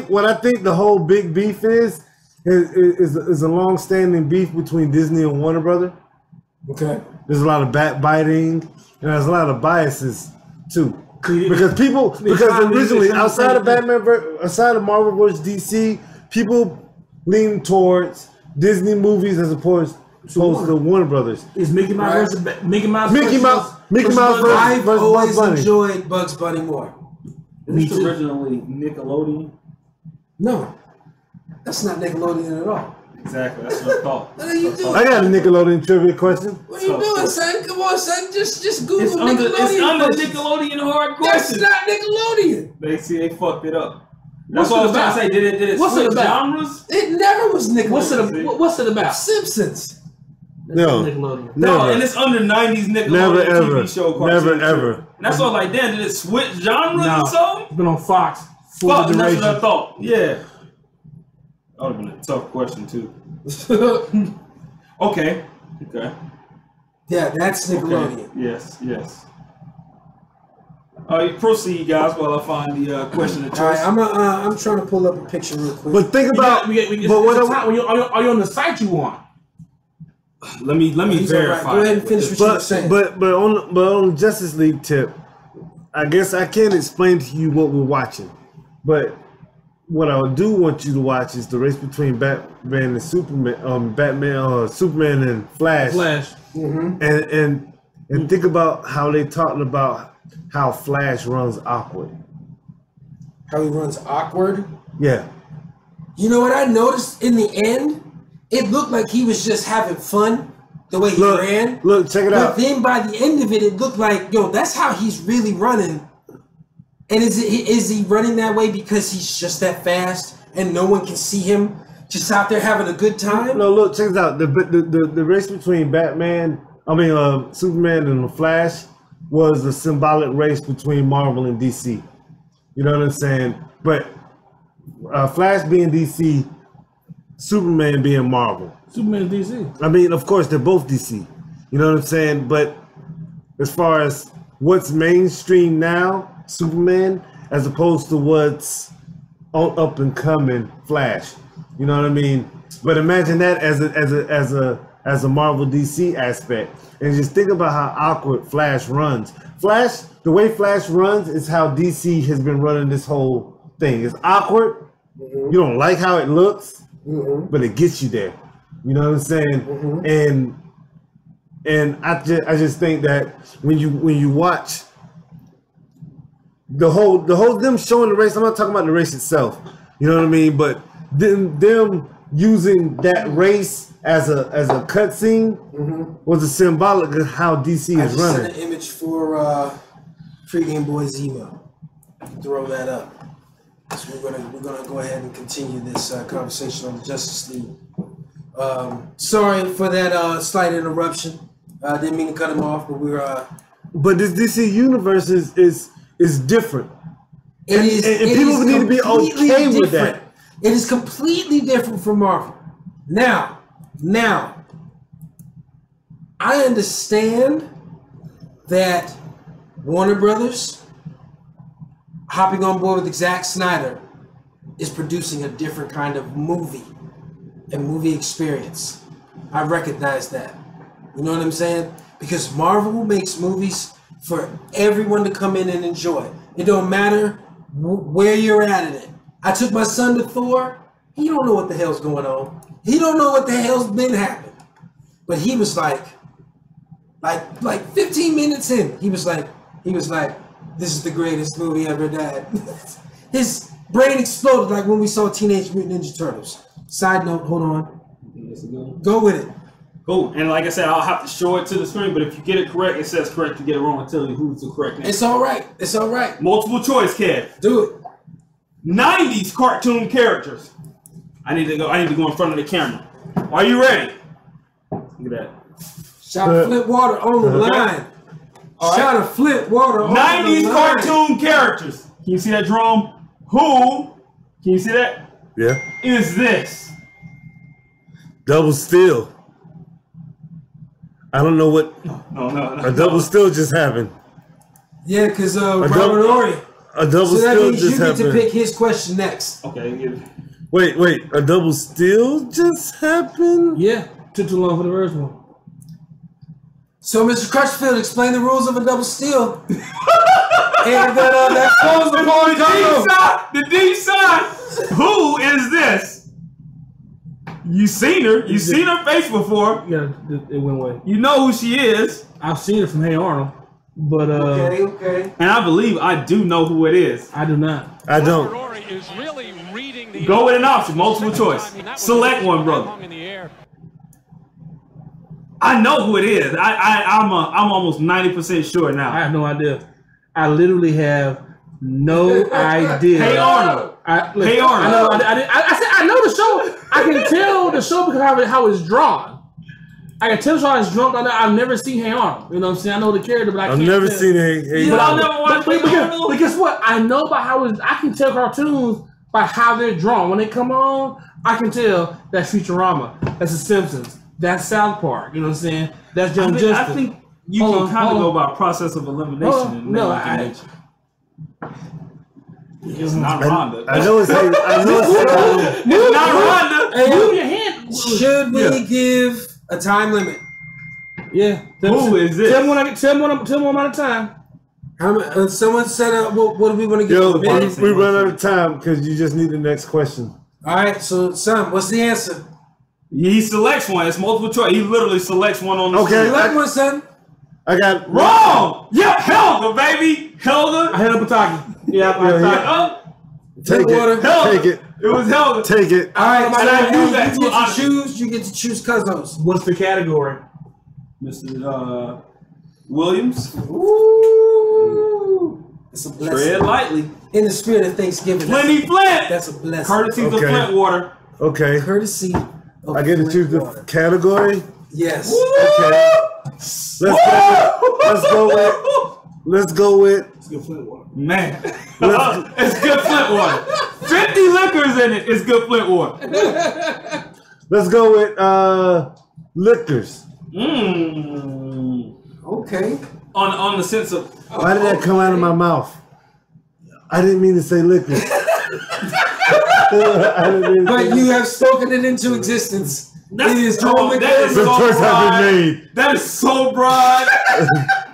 What I think the whole big beef is a long-standing beef between Disney and Warner Brother. Okay. There's a lot of backbiting and there's a lot of biases too. Because originally outside of outside of Marvel vs. DC, people lean towards Disney movies as opposed to Warner Brothers. Is Mickey Mouse versus Mickey Mouse? I've always enjoyed Bugs Bunny more. It's originally Nickelodeon. No, that's not Nickelodeon at all. Exactly, that's what I thought. What are you doing? I got a Nickelodeon trivia question. What are you doing, son? Come on, son. Just Google Nickelodeon. It's under Nickelodeon hard question. That's not Nickelodeon. They fucked it up. That's what I was trying to say. Did it switch genres? It never was Nickelodeon. What's it about? Simpsons. No, and it's under 90s Nickelodeon TV show cartoon. Never ever. And that's all like, damn, did it switch genres or something? It's been on Fox. Fuck, that's what I thought. Yeah. That would have been a tough question too. Okay. Yeah, that's Nickelodeon. Okay. Yes. You proceed, guys, while I find the question of choice. All right, I'm trying to pull up a picture real quick. But think about, are you on the site you want? Let me verify. Go ahead and finish what you were saying. But on Justice League tip, I guess I can't explain to you what we're watching, but what I do want you to watch is the race between Batman and Superman, Superman and Flash. Mm-hmm. And think about how they talked about how Flash runs awkward. How he runs awkward? Yeah. You know what I noticed in the end? It looked like he was just having fun the way he ran. Look, check it out. But then by the end of it looked like, that's how he's really running. And is he running that way because he's just that fast and no one can see him just out there having a good time? No, look, check this out. The race between Superman and the Flash was a symbolic race between Marvel and DC. You know what I'm saying? But Flash being DC, Superman being Marvel. Superman DC. I mean, of course, they're both DC. You know what I'm saying? But as far as what's mainstream now, Superman, as opposed to what's on up and coming, Flash. You know what I mean? But imagine that as a Marvel DC aspect, and just think about how awkward Flash runs. The way Flash runs is how DC has been running this whole thing. It's awkward. Mm-hmm. You don't like how it looks, but it gets you there. You know what I'm saying? Mm-hmm. And I just think that when you watch the whole them showing the race, I'm not talking about the race itself. You know what I mean? But them using that race as a cutscene was a symbolic of how DC is running. I sent an image for PreGame Boys email. Throw that up. So we're gonna go ahead and continue this conversation on the Justice League. Sorry for that slight interruption. I didn't mean to cut him off, but But this DC universe is different. And people need to be okay with that. It is completely different from Marvel. Now, I understand that Warner Brothers hopping on board with Zack Snyder is producing a different kind of movie and movie experience. I recognize that. You know what I'm saying? Because Marvel makes movies for everyone to come in and enjoy. It don't matter where you're at in it. I took my son to Thor. He don't know what the hell's going on. He don't know what the hell's been happening. But he was like 15 minutes in, he was like, this is the greatest movie ever done. His brain exploded like when we saw Teenage Mutant Ninja Turtles. Side note, hold on. Go with it. Cool. And like I said, I'll have to show it to the screen, but if you get it correct, it says correct. You get it wrong, I'll tell you who's the correct name. It's all right. It's all right. Multiple choice, Kev. Do it. 90s cartoon characters. I need to go in front of the camera. Are you ready? Look at that. Shot of Flint Water on the line. Right. Shot of Flint Water on 90s the line. cartoon characters. Can you see that drum? Who? Can you see that? Yeah. Is this? Double Steal. I don't know what. No. A double steal just happened. Yeah, because Robert Ory. A double so that steal means just happened. You get to pick his question next. Okay. Wait. A double steal just happened? Yeah. Took too long for the first one. So, Mr. Crutchfield, explain the rules of a double steal. And that falls upon the deep side. Who is this? You seen her. You seen her face before. Yeah, it went away. You know who she is. I've seen her from Hey Arnold. But okay. And I believe I do know who it is. I do not. I don't. Go with an option, multiple choice. Select one, brother. I know who it is. I'm almost 90% sure now. I have no idea. I literally have no idea. Hey Arnold. Hey Arnold. I said I know the show. I can tell the show because of how it's drawn. I can tell how it's drawn. I've never seen Hey Arnold. You know what I'm saying? I know the character, but I've never seen Hey Arnold. I'll never watch Hey Arnold. But guess what? I know by how it's. I can tell cartoons by how they're drawn. When they come on, I can tell that's Futurama. That's The Simpsons. That's South Park. You know what I'm saying? That's Young Justice. I think you can kind of go by process of elimination. It's not Rhonda. I know it's Hey. I know it's It's not Rhonda. Hey, move your hand. Should we give a time limit? Yeah. Who is this? Tell me one amount of time. Someone said, what do we want to get? Yo, we run out of time because you just need the next question. All right, so Sam, what's the answer? He selects one. It's multiple choice. He literally selects one on the Okay, select one, son. I got wrong. Yep, Helga, baby, Helga. I had a Pataki. Yeah. Take it. Helga. Take it. It was Helga. Take it. All right, so you get to choose Cuzos. What's the category? Mr. Williams. Ooh. It's a blessing. Tread lightly. In the spirit of Thanksgiving. Flinty Flint. That's a blessing. Courtesy of Flint water. Okay. Courtesy of I get to choose the category? Yes. Okay. Let's go with It's good Flint water. Man. It's good Flint water. 50 liquors in it. It's good Flint water. let's go with liquors. Okay. On the sense of Why did that come out of my mouth? I didn't mean to say liquors. But you have spoken it into existence. It is the choice has been made. That is so broad.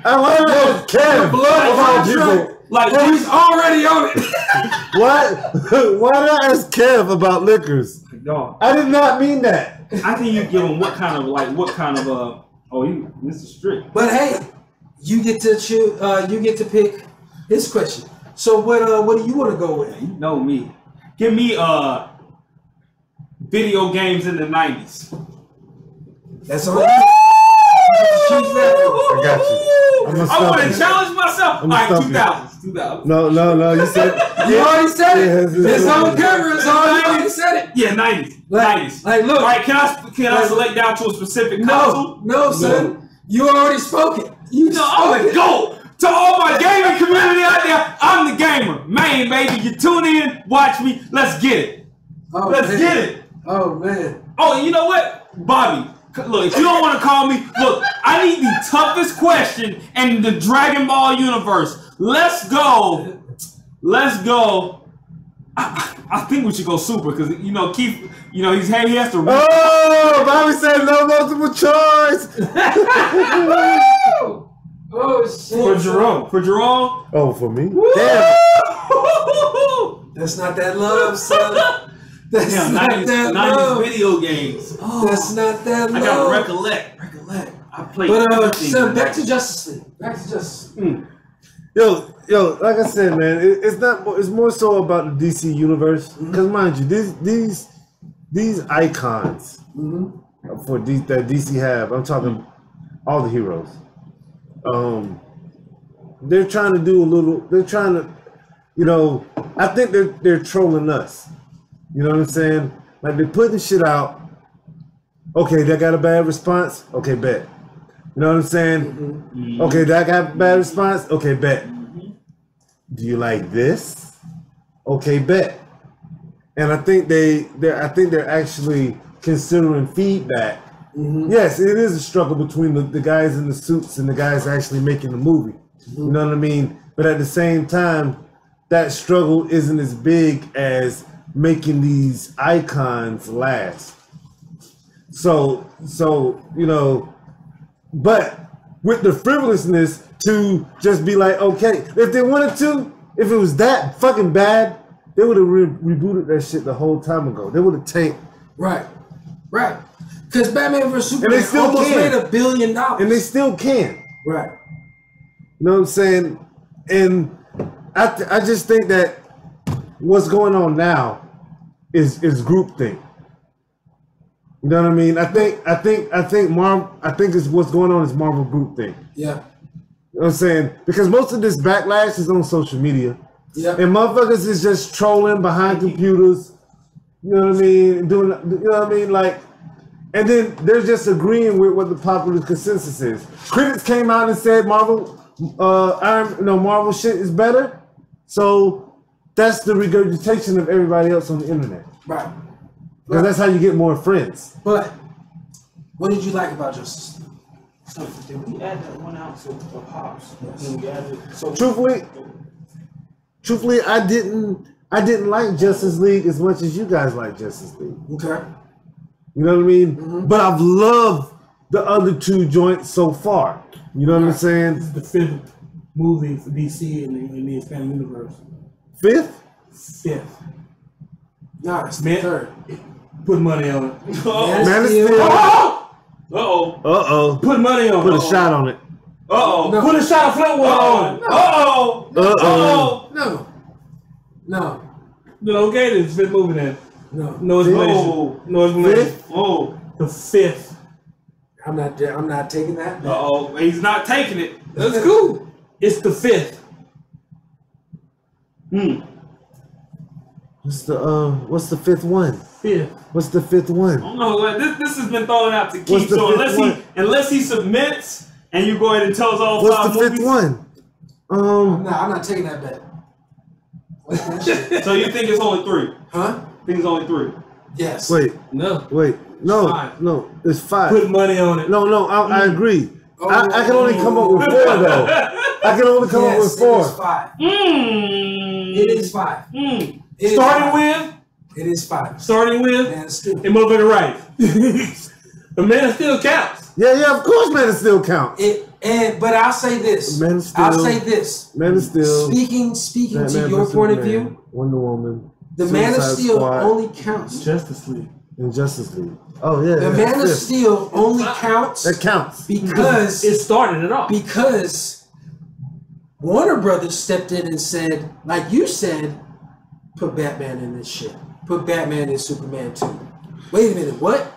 I want to know Kev. Blood people. Like he's already on it. Why did I ask Kev about liquors? No. I did not mean that. I think you give him what kind of Mr. Strict. But hey, you get to choose. You get to pick his question. So what do you want to go with? You know me. Give me video games in the 90s. That's all. I got you. I want to challenge myself. All right, 2000. No. You said you already said it. It's on camera. It's already said it. Yeah, 90s. 90s. Like, look. All right, can I select down to a specific console? No, son. You already spoke it. I'm gonna go to all my gaming community out there. I'm the gamer, man, baby. You tune in, watch me. Let's get it. Let's get it. Oh man. Oh, and you know what, Bobby? Look, if you don't want to call me, look, I need the toughest question in the Dragon Ball universe. Let's go. I think we should go Super because Keith. He has to. Oh, Bobby said no multiple choice. Oh shit. For Jerome. Oh, for me. Woo! Damn. That's not that love, son. That's not 90s love. video games. Oh, that's not that love. I gotta recollect. I played. But so back to Justice League. Yo, like I said, man, it's more so about the DC universe. Because mind you, these icons that DC have, I'm talking all the heroes. They're trying to do a little. They're trying to, I think they're trolling us. You know what I'm saying? Like they're putting shit out. Okay, that got a bad response. Okay, bet. You know what I'm saying? Okay, that got a bad response. Okay, bet. Do you like this? Okay, bet. And I think they're actually considering feedback. Yes, it is a struggle between the guys in the suits and the guys actually making the movie. You know what I mean? But at the same time, that struggle isn't as big as making these icons last. So but with the frivolousness, to just be like, okay, if they wanted to, if it was that fucking bad, they would have rebooted that shit the whole time ago. They would have tanked. Right. Because Batman vs Superman almost made $1 billion. And they still can. Right. You know what I'm saying? And I just think that what's going on now is groupthink. You know what I mean? I think it's what's going on is Marvel groupthink. Yeah. You know what I'm saying? Because most of this backlash is on social media. Yeah. And motherfuckers is just trolling behind computers. You know what I mean? Doing, you know what I mean? Like, and then they're just agreeing with what the popular consensus is. Critics came out and said Marvel shit is better. So that's the regurgitation of everybody else on the internet. Right. Because that's how you get more friends. But what did you like about Justice League? So did we add that 1 ounce of hops? Yes. So truthfully, I didn't like Justice League as much as you guys like Justice League. Okay. You know what I mean? Mm-hmm. But I've loved the other 2 joints so far. You know what I'm saying? This is the 5th movie for DC in the expanded universe. 5th? 5th. Nah, it's the 3rd. Put money on it. Man of Steel. Uh-oh. Put money on it. Put a shot on it. Uh-oh. No. Put a shot of Flintwood on it. Uh-oh. No. Okay, this is the 5th movie then. No explanation. No explanation. The 5th. I'm not taking that. Uh-oh. He's not taking it. That's cool. It's the 5th. What's the 5th one? 5th. What's the 5th one? I don't know. This has been thrown out to keep. So unless he submits and you go ahead and tell us all what's 5 the 5th movies. one? I'm not taking that bet. So you think it's only 3? Huh? Think it's only 3? Yes. Wait. No. No. It's 5. Put money on it. No. I agree. I can only come up with 4 though. I can only come up with 4. It is 5. It is 5. Starting with? It is 5. Starting with? Man of Steel. And motherfucker right. The Man of Steel counts. Yeah, of course Man of Steel counts. But I'll say this. Man of Steel. I'll say this. Man of Steel. Speaking to your point of view, Wonder Woman. The Man of Steel only counts. Justice League. And Justice League. Oh yeah. The Man of Steel only counts. That counts. Because it started it off. Because Warner Brothers stepped in and said, like you said, put Batman in this shit. Put Batman in Superman 2. Wait a minute, what?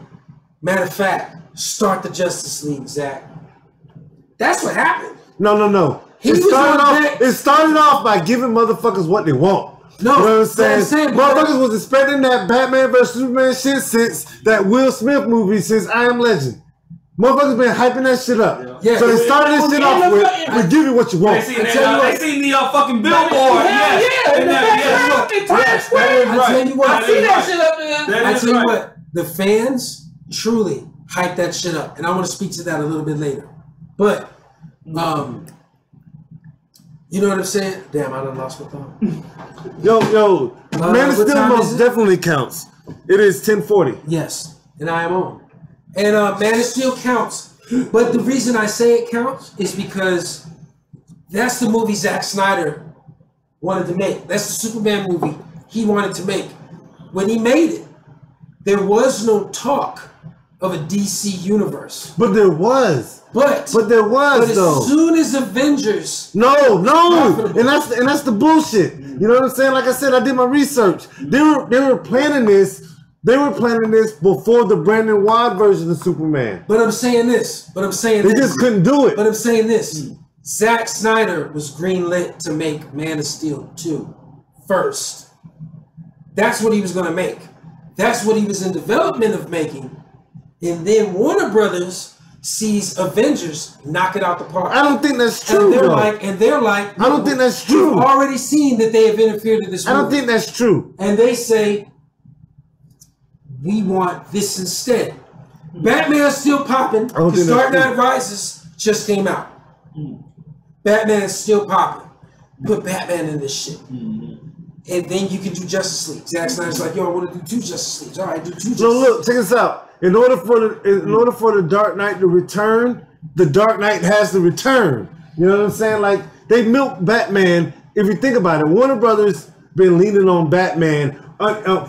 Matter of fact, start the Justice League, Zach. That's what happened. No. It started off by giving motherfuckers what they want. No, you know what I'm saying? Motherfuckers was expecting that Batman vs Superman shit since that Will Smith movie, since I Am Legend. Motherfuckers been hyping that shit up. Yeah. So they started this shit off with give you what you want. They seen the fucking billboard. I tell you what. I see that shit up there. I tell you what. The fans truly hyped that shit up, and I want to speak to that a little bit later. But, you know what I'm saying? Damn, I done lost my thought. Yo, Man of Steel most definitely counts. It is 10:40. Yes, and I am on. And Man of Steel counts. But the reason I say it counts is because that's the movie Zack Snyder wanted to make. That's the Superman movie he wanted to make. When he made it, there was no talk of a DC universe. But there was. But there was though. As soon as Avengers. No. And that's the bullshit. You know what I'm saying? Like I said, I did my research. They were planning this. They were planning this before the Brandon Ward version of Superman. But I'm saying this. They just couldn't do it. But I'm saying this. Zack Snyder was greenlit to make Man of Steel 2 first. That's what he was going to make. That's what he was in development of making. And then Warner Brothers sees Avengers knock it out the park. I don't think that's true. And they're like, I don't think that's true. We've already seen that they have interfered in this movie. I don't think that's true. And they say, we want this instead. Batman's still popping. Because Dark Knight Rises just came out. Batman's still popping. Put Batman in this shit. And then you can do Justice League. Zack Snyder's like, yo, I want to do 2 Justice Leagues. All right, do 2 Justice Leagues. So look, check this out. In order for the Dark Knight to return, the Dark Knight has to return. You know what I'm saying? Like they milked Batman. If you think about it, Warner Brothers been leaning on Batman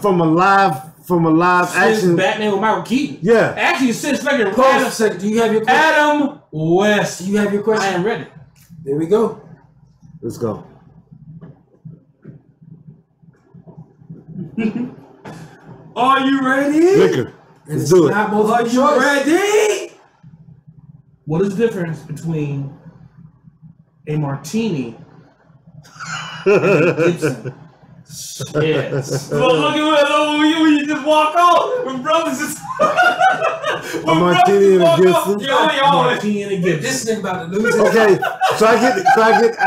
from a live action. Batman with Michael Keaton. Yeah. Actually, since fucking Adam, do you have your question? Adam West. Do you have your question? I am ready. There we go. Let's go. Are you ready? Liquor. Let's do it. Are you ready? What is the difference between a martini and a Gibson? Yes. Look at when you just walk out. When brothers just a martini and a Gibson. Martini and a Gibson. This is about to lose. Okay, so I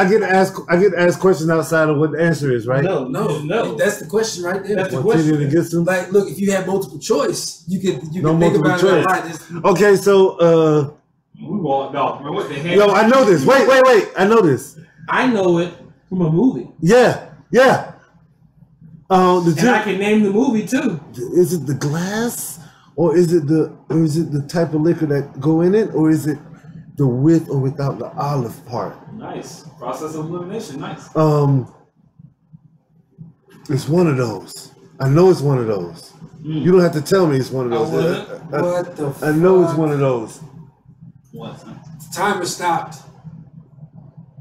get to ask questions outside of what the answer is, right? No. That's the question right there. That's the Martini question. and a Gibson. Like, look, if you had multiple choice, you could No think about multiple it. choice. Right, Okay, so we walked off, man. What the hell? yo, I know this. Wait. I know this. I know it from a movie. Yeah. And I can name the movie too. Is it the glass, or is it the type of liquor that go in it, or is it the with or without the olive part? Nice. Process of elimination. Nice. It's one of those. I know it's one of those. You don't have to tell me it's one of those. What the fuck? I know it's one of those. What? The timer stopped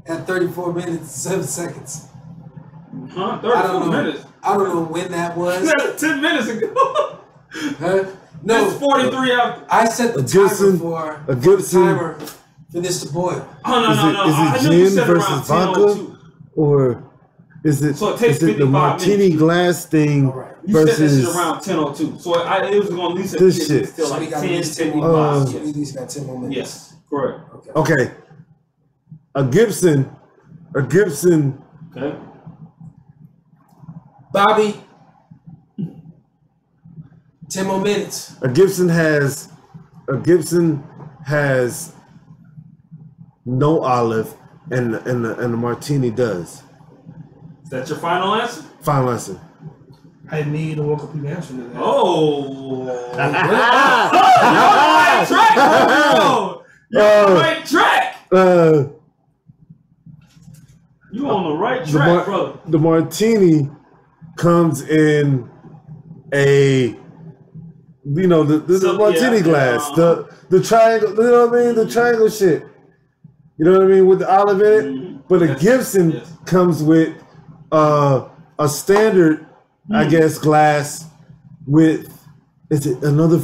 at 34 minutes and 7 seconds. Huh? 34 minutes. I don't know when that was. That's 10 minutes ago. Huh? No, it's 43 after. I set the Gibson, timer a Gibson. timer for this to boil. Oh no! Is it gin versus vodka, or is it the martini glass thing You versus said this shit around 10:02, so it was going to at least this shit? Still like 10, 10, So we at least got 10 more minutes. Yes, correct. Okay, a Gibson. Okay. Bobby, 10 more minutes. A Gibson has no olive, and the martini does. Is that your final answer? Final answer. I need a local people answer to that. Oh. You're on the right track, bro. You're on the right track, brother. The martini comes in a, the martini glass, the triangle, you know what I mean? The triangle shit. You know what I mean? With the olive in it. But a Gibson comes with a standard, I guess, glass with, is it another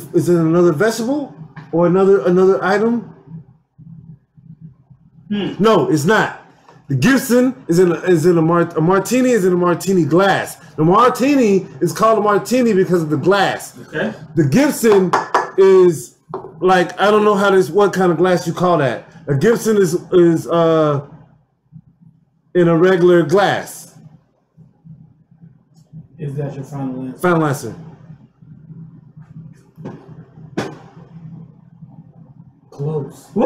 vegetable or another item? No, it's not. The Gibson is in a martini is in a martini glass. The martini is called a martini because of the glass. Okay. The Gibson is like, I don't know what kind of glass you call that. A Gibson is in a regular glass. Is that your final answer? Final answer. Close. Woo!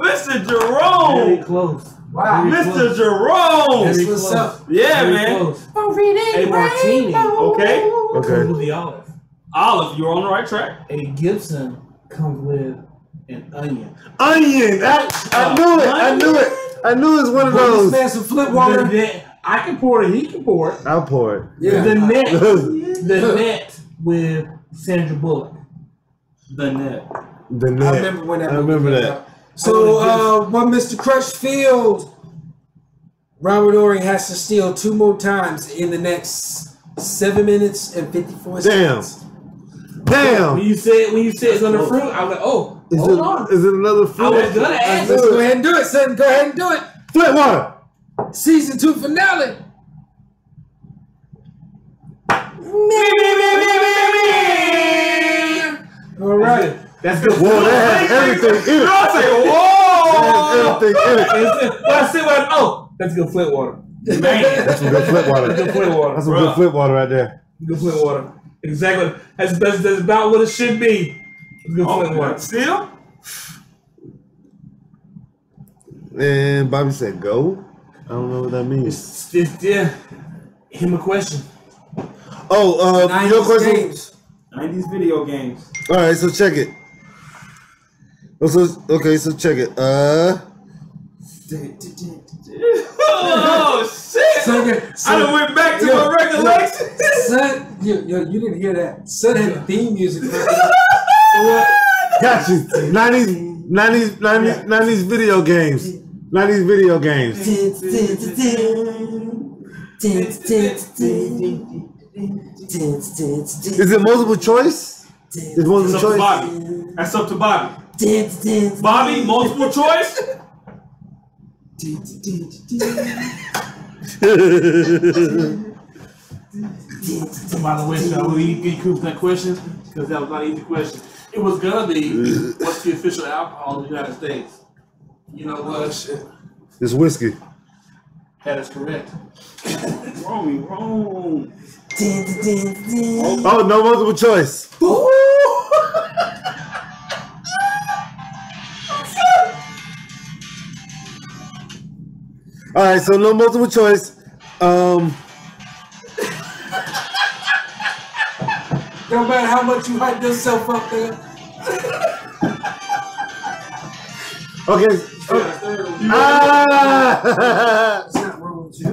Mr. Jerome! Very close. Wow. Mr. Jerome! That's what's up. Yeah, Very man. close. A martini. Okay. Okay. With the olive. Olive, you're on the right track. A Gibson comes with an onion. Onion! I knew it! I knew it! I knew it was one of This those. man some flip water. I can pour it. He can pour it. I'll pour it. Yeah. The net with Sandra Bullock. The net. The net. I remember when that. I remember movie came that. out. So, when Mr. Crutchfield, Robert Ory has to steal 2 more times in the next 7 minutes and 54 seconds. Damn. When you said it's on the fruit, I was like, oh, hold on. Is it another fruit? I was gonna ask. Let's go ahead and do it, son. Go ahead and do it. Flip water. Season 2 finale. All right. That's good. Whoa, that has everything in it. I say, whoa! That has everything in it. Oh, that's good flip water. Man. That's some good flip water. That's good flip water. That's some good flip water right there. Good flip water. Exactly. That's about what it should be. Good flip water. Still? And Bobby said go. I don't know what that means. Yeah. Him a question. Oh, your question. Games. 90s video games. All right, so check it. Okay, so check it. Oh shit! I done went back to my recollection. Son, you didn't hear that. Son had the theme music. Got you. 90s video games. 90s video games. Is it multiple choice? It's multiple choice. Bobby. That's up to Bobby. Bobby, multiple choice. So by the way, shall we recoup that question? Because that was not an easy question. It was gonna be, what's the official alcohol in the United States? You know what? It's whiskey. That is correct. Wrong. Oh, no multiple choice. All right, so no multiple choice. No matter how much you hype yourself up there. Okay.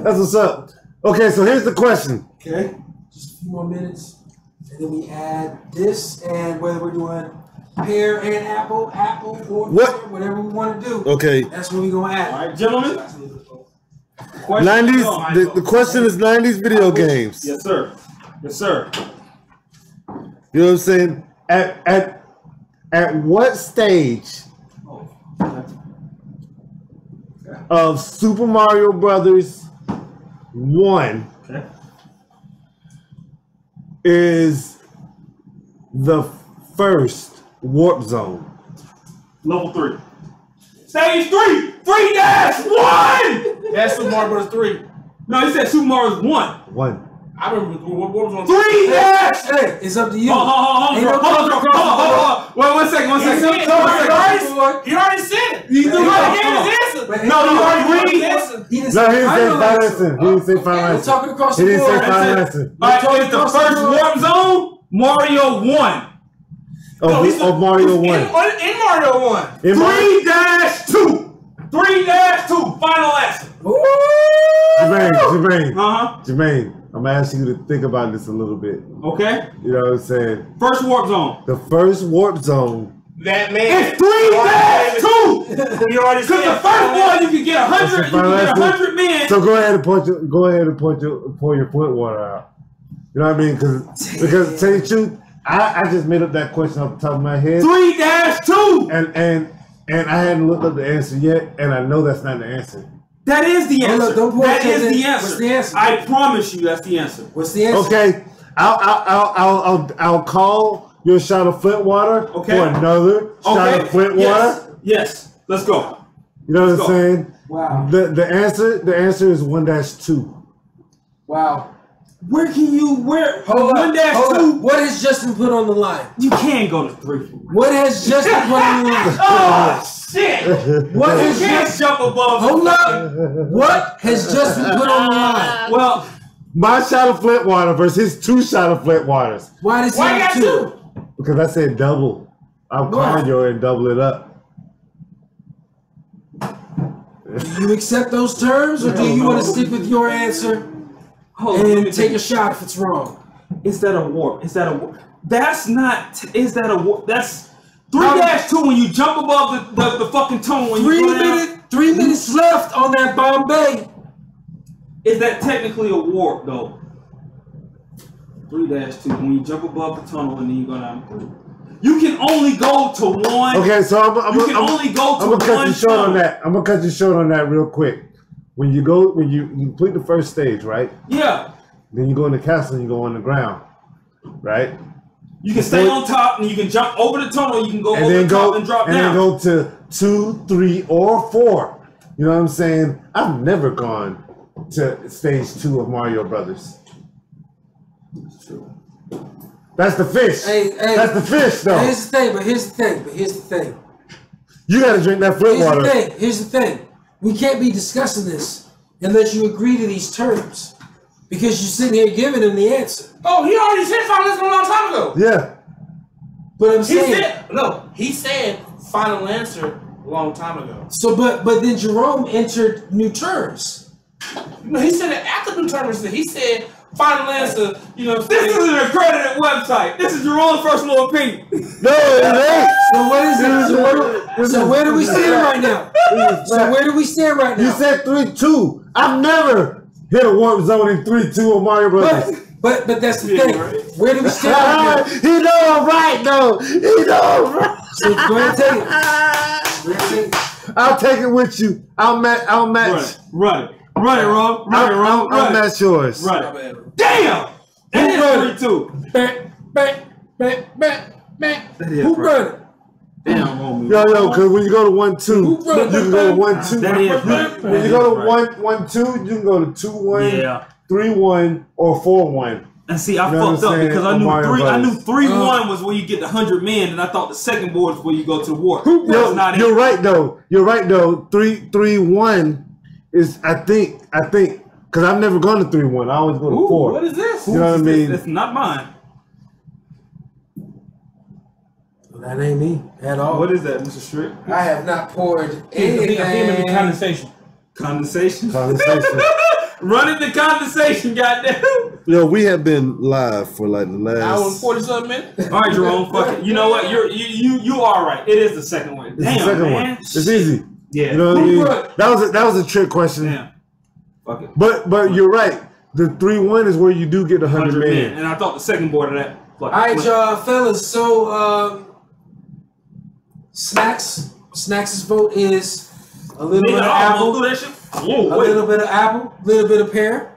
That's what's up. Okay, so here's the question. Okay. Just a few more minutes. And then we add this and whether we're doing pear and apple or what? Whatever we want to do. Okay. That's what we're going to add. All right, gentlemen. 90s. The question is 90s video games. Yes, sir. Yes, sir. You know what I'm saying? At what stage of Super Mario Brothers 1 is the first warp zone? Level 3. Stage 3! 3-1! That's Super Mario Bros. 3. No, he said Super Mario 1. 1. I remember what was on 3-. Hey, it's up to you. Hold on. Wait, one second. He already said it. You already gave his answer. No, you already answered. He didn't say final answer. He didn't say final answer. Talking across the He didn't board. say final answer. All right, it's the first warp zone, Mario 1. Of Mario 1. In Mario 1. 3-2. 3-2. Final answer. Jermaine, I'm gonna ask you to think about this a little bit. Okay. You know what I'm saying? First warp zone. The first warp zone. That man. It's 3-2. You already said. Because the first one you can get 100. You can get 100 men. So go ahead and pour your foot water out. You know what I mean? Because to tell you the truth, I just made up that question off the top of my head. 3-2. And I hadn't looked up the answer yet, and I know that's not the answer. That is the answer. That is the answer. What's the answer? I promise you, that's the answer. What's the answer? Okay, I'll call your shot of foot water for another shot of foot water. Yes, let's go. You know what I'm saying? Wow. The answer is 1-2. Wow. Where can you Hold 1-2? What has Justin put on the line? You can go to 3. What has Justin put on the line? Oh shit! What You has can't Justin? jump above. Hold up. What has Justin put on the line? Well, my shot of Flint water versus his 2 shot of Flint waters. Why does he have 2? Because I said double. I'll call you and double it up. Do you accept those terms, or do you want to stick with your answer and take a shot if it's wrong? Is that a warp? That's not. Is that a warp? That's 3-2 when you jump above the fucking tone. When 3 minutes left on that Bombay. Is that technically a warp though? 3-2 when you jump above the tunnel and then you go down 3. You can only go to 1. Okay, so I'm only go to I'm gonna cut one you short on tunnel. that. I'm gonna cut you short on that real quick. When you complete the first stage, right? Yeah. Then you go in the castle and you go on the ground, right? You can stay on top and you can jump over the tunnel. You can go and over then the top and drop down. And then go to 2, 3, or 4. You know what I'm saying? I've never gone to stage 2 of Mario Brothers. That's the fish. Hey, that's the fish, though. Here's the thing. You gotta drink that foot water. Here's the thing. We can't be discussing this unless you agree to these terms. Because you're sitting here giving him the answer. Oh, he already said final answer a long time ago. Yeah. But I'm saying... He said Final Lancer a long time ago. So, but then Jerome entered new terms. No, he said it after new terms. He said Final Lancer. You know, This is an accredited website. This is Jerome's personal opinion. No, it ain't. So what is it? So where do we stand right now? So where do we stand right now? You said 3-2. I've never hit a warp zone in 3-2 on Mario Brothers. But that's the thing. Where do we stand right now? He know I'm right though. He know I'm right. So go ahead and take it. I'll take it with you. I'll match. Run it, Ron. I'll match yours. Run it. Damn! That is 3-2. Who run it? Damn, homie. Yo, because when you go to 1-2, you can go to 1-2. That is When you go to 1-2, you can go to 2-1, 3-1, or 4-1. And see, I fucked up because I knew 3-1 was where you get the 100 men, and I thought the second board is where you go to the war. You're right though. 3-1 is I think because I've never gone to 3-1. I always go to 4. What is this? You know what I mean? It's not mine. That ain't me at all. What is that, Mr. Strick? I have not poured anything. I think it condensation. Condensation. Running the condensation, goddamn. Yo, we have been live for like the last hour and 47 minutes. All right, Jerome. Fuck it. You know what? You are right. It is the second one. It's the second one. It's easy. Yeah. You know what I mean? That was a trick question. Damn. Fuck it. But you're right. The 3-1 is where you do get 100 men. And I thought the second board of that. All right, y'all, fellas. So Snacks' vote is a little bit of apple, a little bit of apple, a little bit of pear.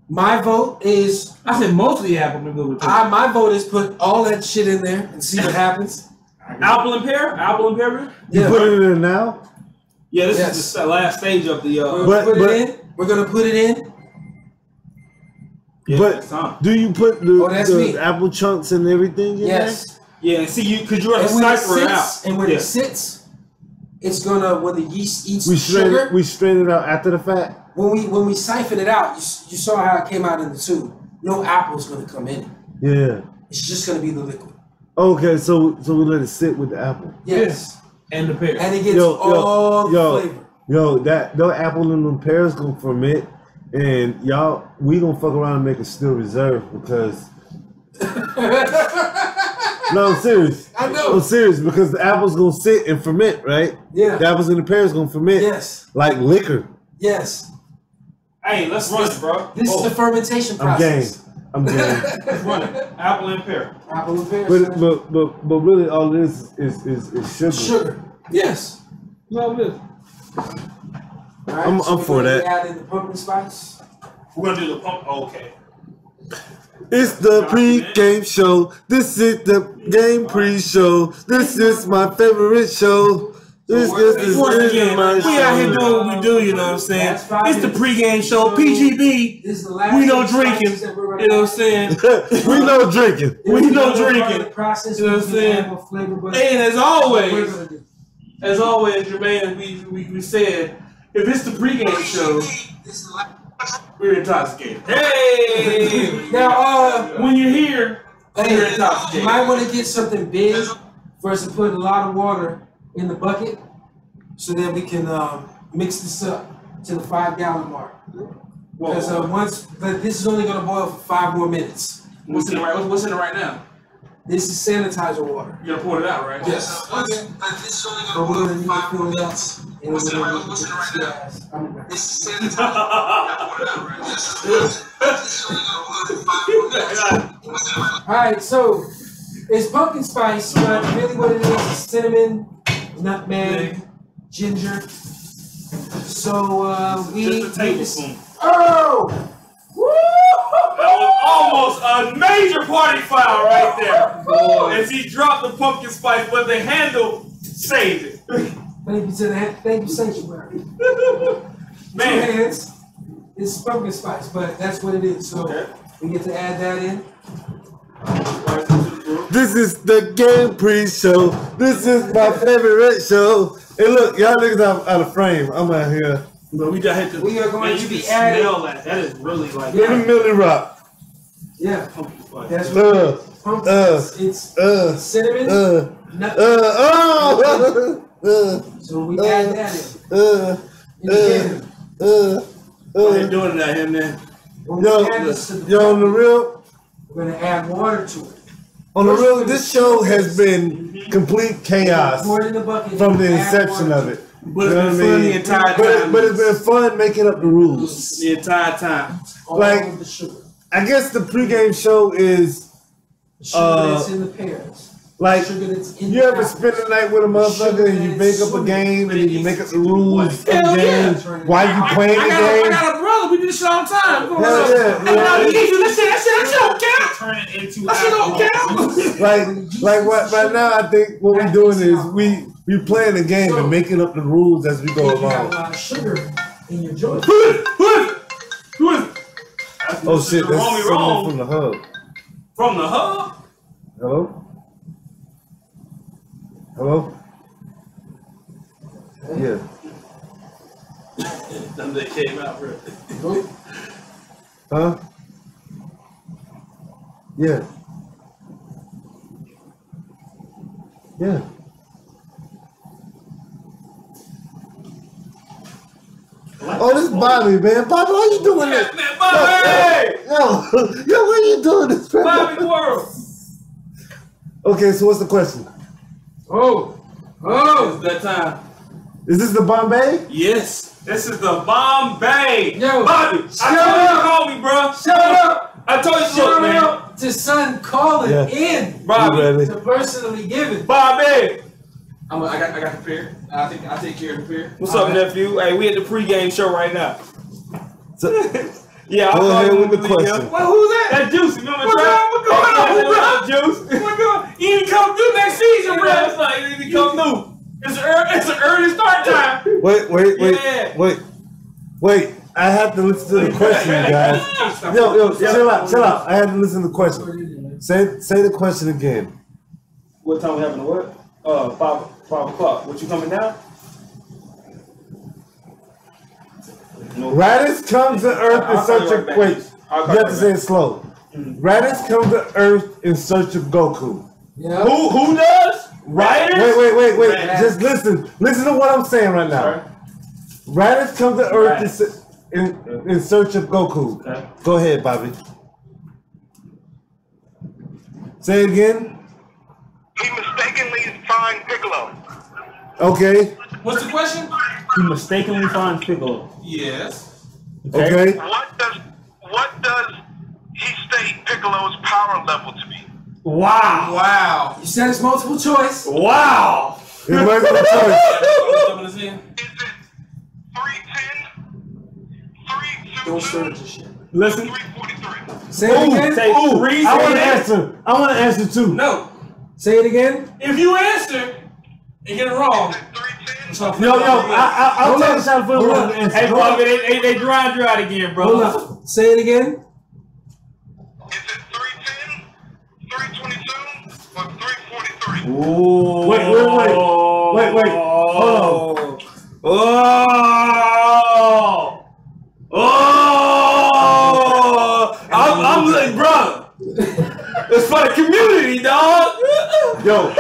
My vote is I said mostly apple. My vote is put all that shit in there and see what happens. Apple and pear? Apple and pear? You put it in now? Yeah, this is the last stage of the. We're gonna put it in. Yeah, but do you put the apple chunks and everything in there? Yeah, see, because you're a sniper out. And when it sits, it's gonna, when the yeast eats sugar. We strain it out after the fact. When we siphon it out, you saw how it came out in the tube. No apple's gonna come in it. Yeah. It's just gonna be the liquid. Okay, so we let it sit with the apple. Yes. And the pear. And it gets all the flavor. Yo, that apple and them pears gonna ferment, and y'all, we gonna fuck around and make a still reserve because. No, I'm serious. I know. I'm serious because the apple's gonna sit and ferment, right? Yeah. The apples and the pears gonna ferment. Yes. Like liquor. Yes. Hey, let's run it, bro. This is the fermentation process. I'm game. Let's run it. Apple and pear. Apple and pear. But really, all this is sugar. Sugar. Yes. All it is. Right, I'm for that. Add in the pumpkin spice. We're gonna do the pump. Okay. It's the pre-game show. This is the game pre-show. This is my favorite show. This is once again, my show. We out here doing what we do, you know what I'm saying? It's the pregame show. PGB. We know drinking. You know what I'm saying? We know drinking. We know drinking. The process, you know what I'm saying? And as always, Jermaine, we said, if it's the pregame show, we're intoxicated. Hey! Now, when you're here, you're intoxicated. You might want to get something big for us to put a lot of water in the bucket so that we can mix this up to the 5-gallon mark. Because this is only going to boil for 5 more minutes. What's in it right now? This is sanitizer water. You're going to pour it out, right? Yes. But we're going to need to fill it up. This is Alright, so it's pumpkin spice, but really what it is cinnamon, nutmeg, ginger. So we just a tablespoon. Oh! That was almost a major party foul right there. As he dropped the pumpkin spice, but the handle saved it. Thank you, Sanctuary. Man. 2 hands. It's pumpkin spice, but that's what it is. So we get to add that in. This is the game pre-show. This is my favorite show. Hey, look, y'all niggas out of frame. I'm out here. But we are going to be adding. That is really like. Let me Millie Rock. Yeah. Pumpkin spice. That's what pumpkin. It's cinnamon, So we add that in. They're doing that here, man. Yo, on the real, we're gonna add water to it. On the real, this show has been complete chaos from the inception of it. But it's been fun the entire time. But it's been fun making up the rules the entire time. Like, I guess the pregame show is that's in the pairs. Like, you ever spend the night with a motherfucker and you make up a game and then you make up the rules for the game while you playing the game? I got a brother. We do this shit all the time. That shit don't count. Turn it into that shit don't count. Like what? Right now, I think what we're doing is we playing the game and making up the rules as we go along. You got a lot of sugar in your joint. Who is? Oh shit! That's someone from the hub. From the hub? Hello. Hello? Yeah. That came out, bro. Huh? Yeah. Yeah. Oh, this is Bobby, man. Bobby, why you doing this? Man, Bobby! Yo, why you doing this, man? Bobby World! Okay, so what's the question? It's that time. Is this the Bombay? Yes. This is the Bombay. Yo, Bobby, I told you to call me, bro. Shut up. I told you to man. To son calling in. Bobby. To personally give it. Bobby. I got the pair. I take care of the pair. What's up, nephew? Hey, we at the pregame show right now. So, yeah, I'll go ahead with the question. Well, who's that? That's Juicy. Remember What's going on, bro? Juice. What's going on? He didn't come through next season, bro. It's like he didn't come through. It's an early start time. Wait. I have to listen to the question, you guys. Yo, chill out. I had to listen to the question. Say the question again. What time we having the what? 5 o'clock. What, you coming down? Raditz comes to Earth in search of... Wait, you have to say it slow. Raditz comes to Earth in search of Goku. Yeah. Who does? Riders? Wait. Just listen. Listen to what I'm saying right now. Raditz comes to Earth in search of Goku. Okay. Go ahead, Bobby. Say it again. He mistakenly finds Piccolo. Okay. What's the question? He mistakenly finds Piccolo. Yes. Okay. What does he state Piccolo's power level to be? Wow. You said it's multiple choice. Wow. It's multiple choice. Is it 310, 322, Don't start this shit. Listen. 343? Say it again. Say three. I want to answer too. No. Say it again. If you answer and get it wrong, Is it 310? Yo, I'll take a shot for the answer. Hey, Bobby, they grind you out again, bro. Hold on. Say it again. Is it 310, 322, or 343? Ooh. Wait. Hold on. I'm like, bro. It's for the community, dog. Yo,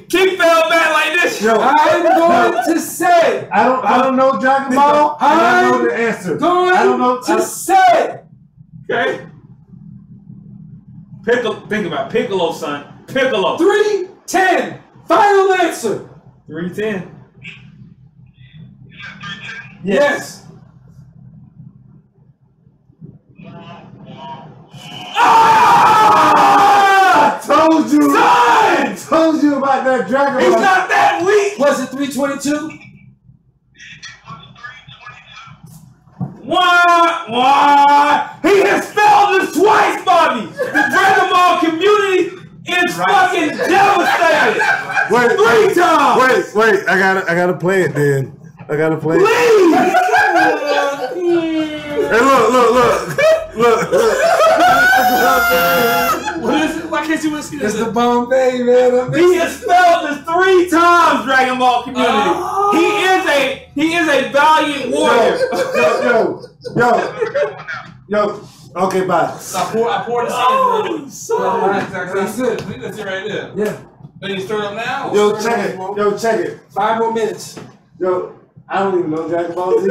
Keep fell back like this. Yo, I'm going to say. I don't know Dragon Ball. I don't know the answer. I don't know. To say. Okay. Think about it. Piccolo, son. Piccolo. 310. Final answer. 310. Yes. Told you. Son! Told you about that Dragon Ball. He's not that weak. Was it 322? Why? He has failed us twice, Bobby. The Dragon Ball community is fucking devastated. Wait, 3 times. Wait. I gotta play it then. I gotta play it. Please. Hey, look. what is it? Why can't you see this? It's the Bombay, man. He has failed us 3 times, Dragon Ball community. He is a valiant warrior. Yo. Okay, bye. So I poured the sand. Oh, exactly. That's it. That's it right there. Yeah. Then you stir it up now? Yo, check it. Yo, check it. 5 more minutes. Yo, I don't even know Dragon Ball Z.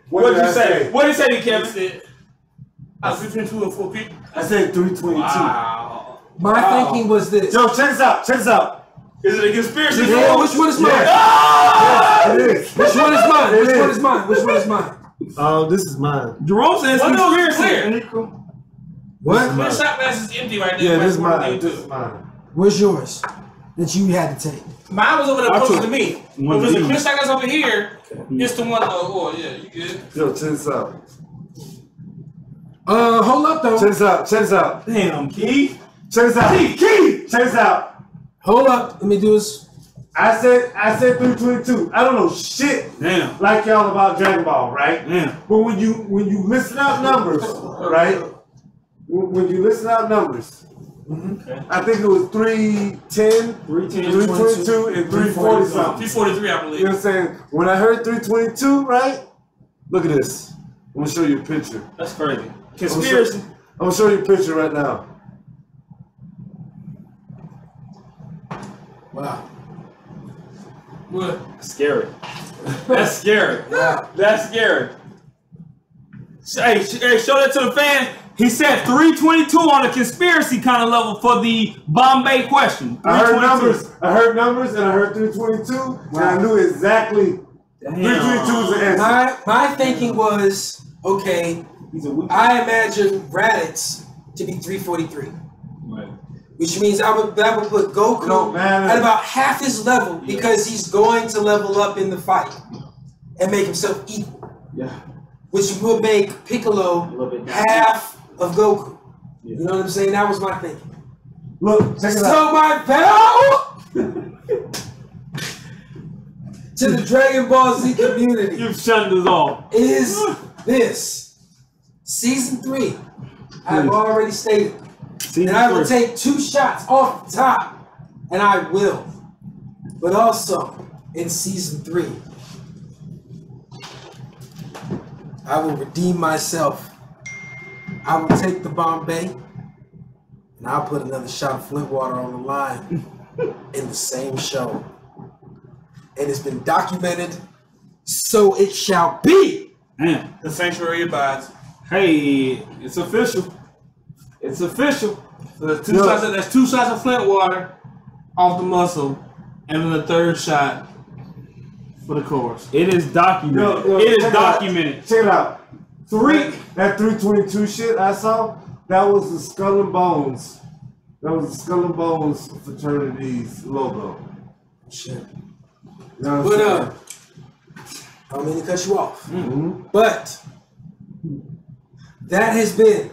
What did you say? What did you say, Kevin? I was between 2 and 4 people. I said 322. Wow. My thinking was this. Yo, check this out. Check this out. Is it a conspiracy? Yeah, which one is mine? Yes, it is. Which one is mine? Which one is mine? Which one is mine? Oh, this is mine. Jerome says conspiracy. What? The shot glass is empty right there. Yeah, this is mine. This is mine. Where's yours that you had to take? Mine was over there closer to me. If there's a clear shot glass over here, it's the one. Oh, yeah, you good? Yo, check this out. Hold up though. Check this out. Check this out. Damn, Keith. Check this out. Keith. Check this out. Hold up. Let me do this. I said 322. I don't know shit. Damn. Like y'all about Dragon Ball, right? Damn. But when you listen out numbers, right? When you listen out numbers, okay. I think it was 310, 322, and 340 something. 343, I believe. You know what I'm saying? When I heard 322, right? Look at this. I'm gonna show you a picture. That's crazy. Conspiracy. I'm gonna show you a picture right now. Wow. What? Scary. That's scary. Yeah. That's scary. Hey, show that to the fans. He said 322 on a conspiracy kind of level for the Bombay question. I heard numbers and I heard 322, and I knew exactly 322 was the answer. My thinking was, okay, I imagine Raditz to be 343. Right. Which means that would put Goku at about half his level because he's going to level up in the fight and make himself equal. Yeah. Which would make Piccolo half of Goku. You know what I'm saying? That was my thinking. Look, check it out. So my power to the Dragon Ball Z community. You've shunned us all. Is this season 3? I've already stated. And I will take 2 shots off the top, and I will. But also, in season 3, I will redeem myself. I will take the Bombay, and I'll put another shot of Flint water on the line in the same show. And it's been documented, so it shall be. Man, the sanctuary abides. Hey, it's official. It's official. So that's 2 shots. That's 2 shots of Flint water off the muscle, and then the 3rd shot for the course. It is documented. It is documented. Check it out. That 322 shit I saw, that was the Skull and Bones. That was the Skull and Bones fraternity's logo. Shit. You know what I'm saying? I don't mean to cut you off. But that has been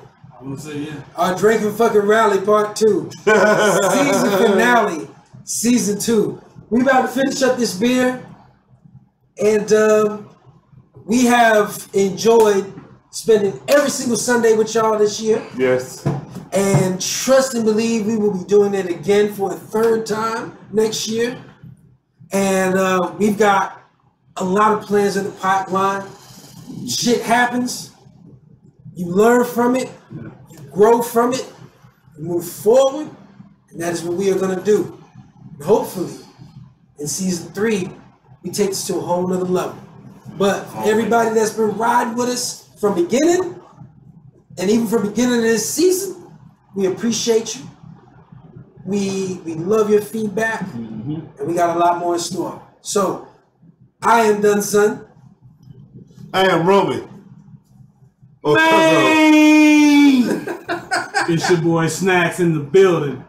our Drinking Fucking Rally Part 2. Season finale, Season 2. We about to finish up this beer. And we have enjoyed spending every single Sunday with y'all this year. Yes. And trust and believe we will be doing it again for a 3rd time next year. And we've got a lot of plans in the pipeline. Shit happens. You learn from it. You grow from it. You move forward. And that is what we are going to do. And hopefully, in season 3, we take this to a whole nother level. But everybody that's been riding with us from beginning, and even from beginning of this season, we appreciate you. We love your feedback, and we got a lot more in store. So, I am Done Son. I am Roman. It's your boy Snacks in the building.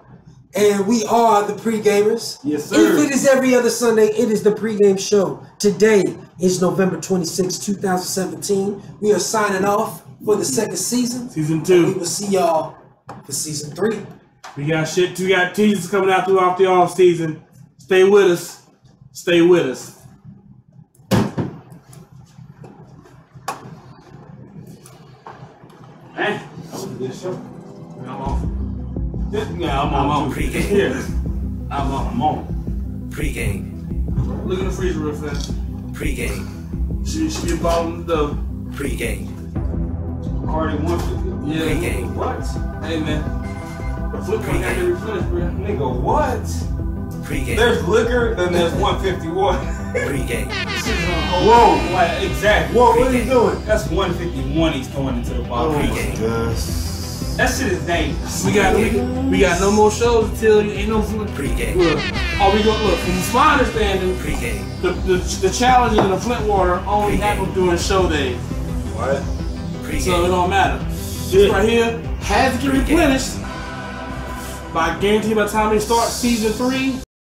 And we are the Pre-Gamers. Yes, sir. If it is every other Sunday, it is the Pre-Game Show. Today is November 26, 2017. We are signing off for the 2nd season. Season 2. We will see y'all for season 3. We got shit. We got teasers coming out throughout the off season. Stay with us. Stay with us. Man, that was a good show. I'm on. Yeah, I'm on. PreGame. Yeah. I'm on. PreGame. Look in the freezer real fast. PreGame. Should be a bottom of the PreGame. Already 150. Yeah. Pre-game. What? Hey man. The flip one got to replenish, bro. Nigga, what? Pre-game. There's liquor, then there's 151. Pre-game. Whoa! Like, exactly. Whoa, what are you doing? That's 151 he's throwing into the bottle. Oh my Pre-game. gosh. That shit is dangerous. We got no more shows until you ain't no flip. Pre-game. Look, we go look from my understanding. Pre-game. The challenges in the Flint water only happen during show days. What? So it don't matter. This right here has to get replenished by guaranteed by the time they start season 3.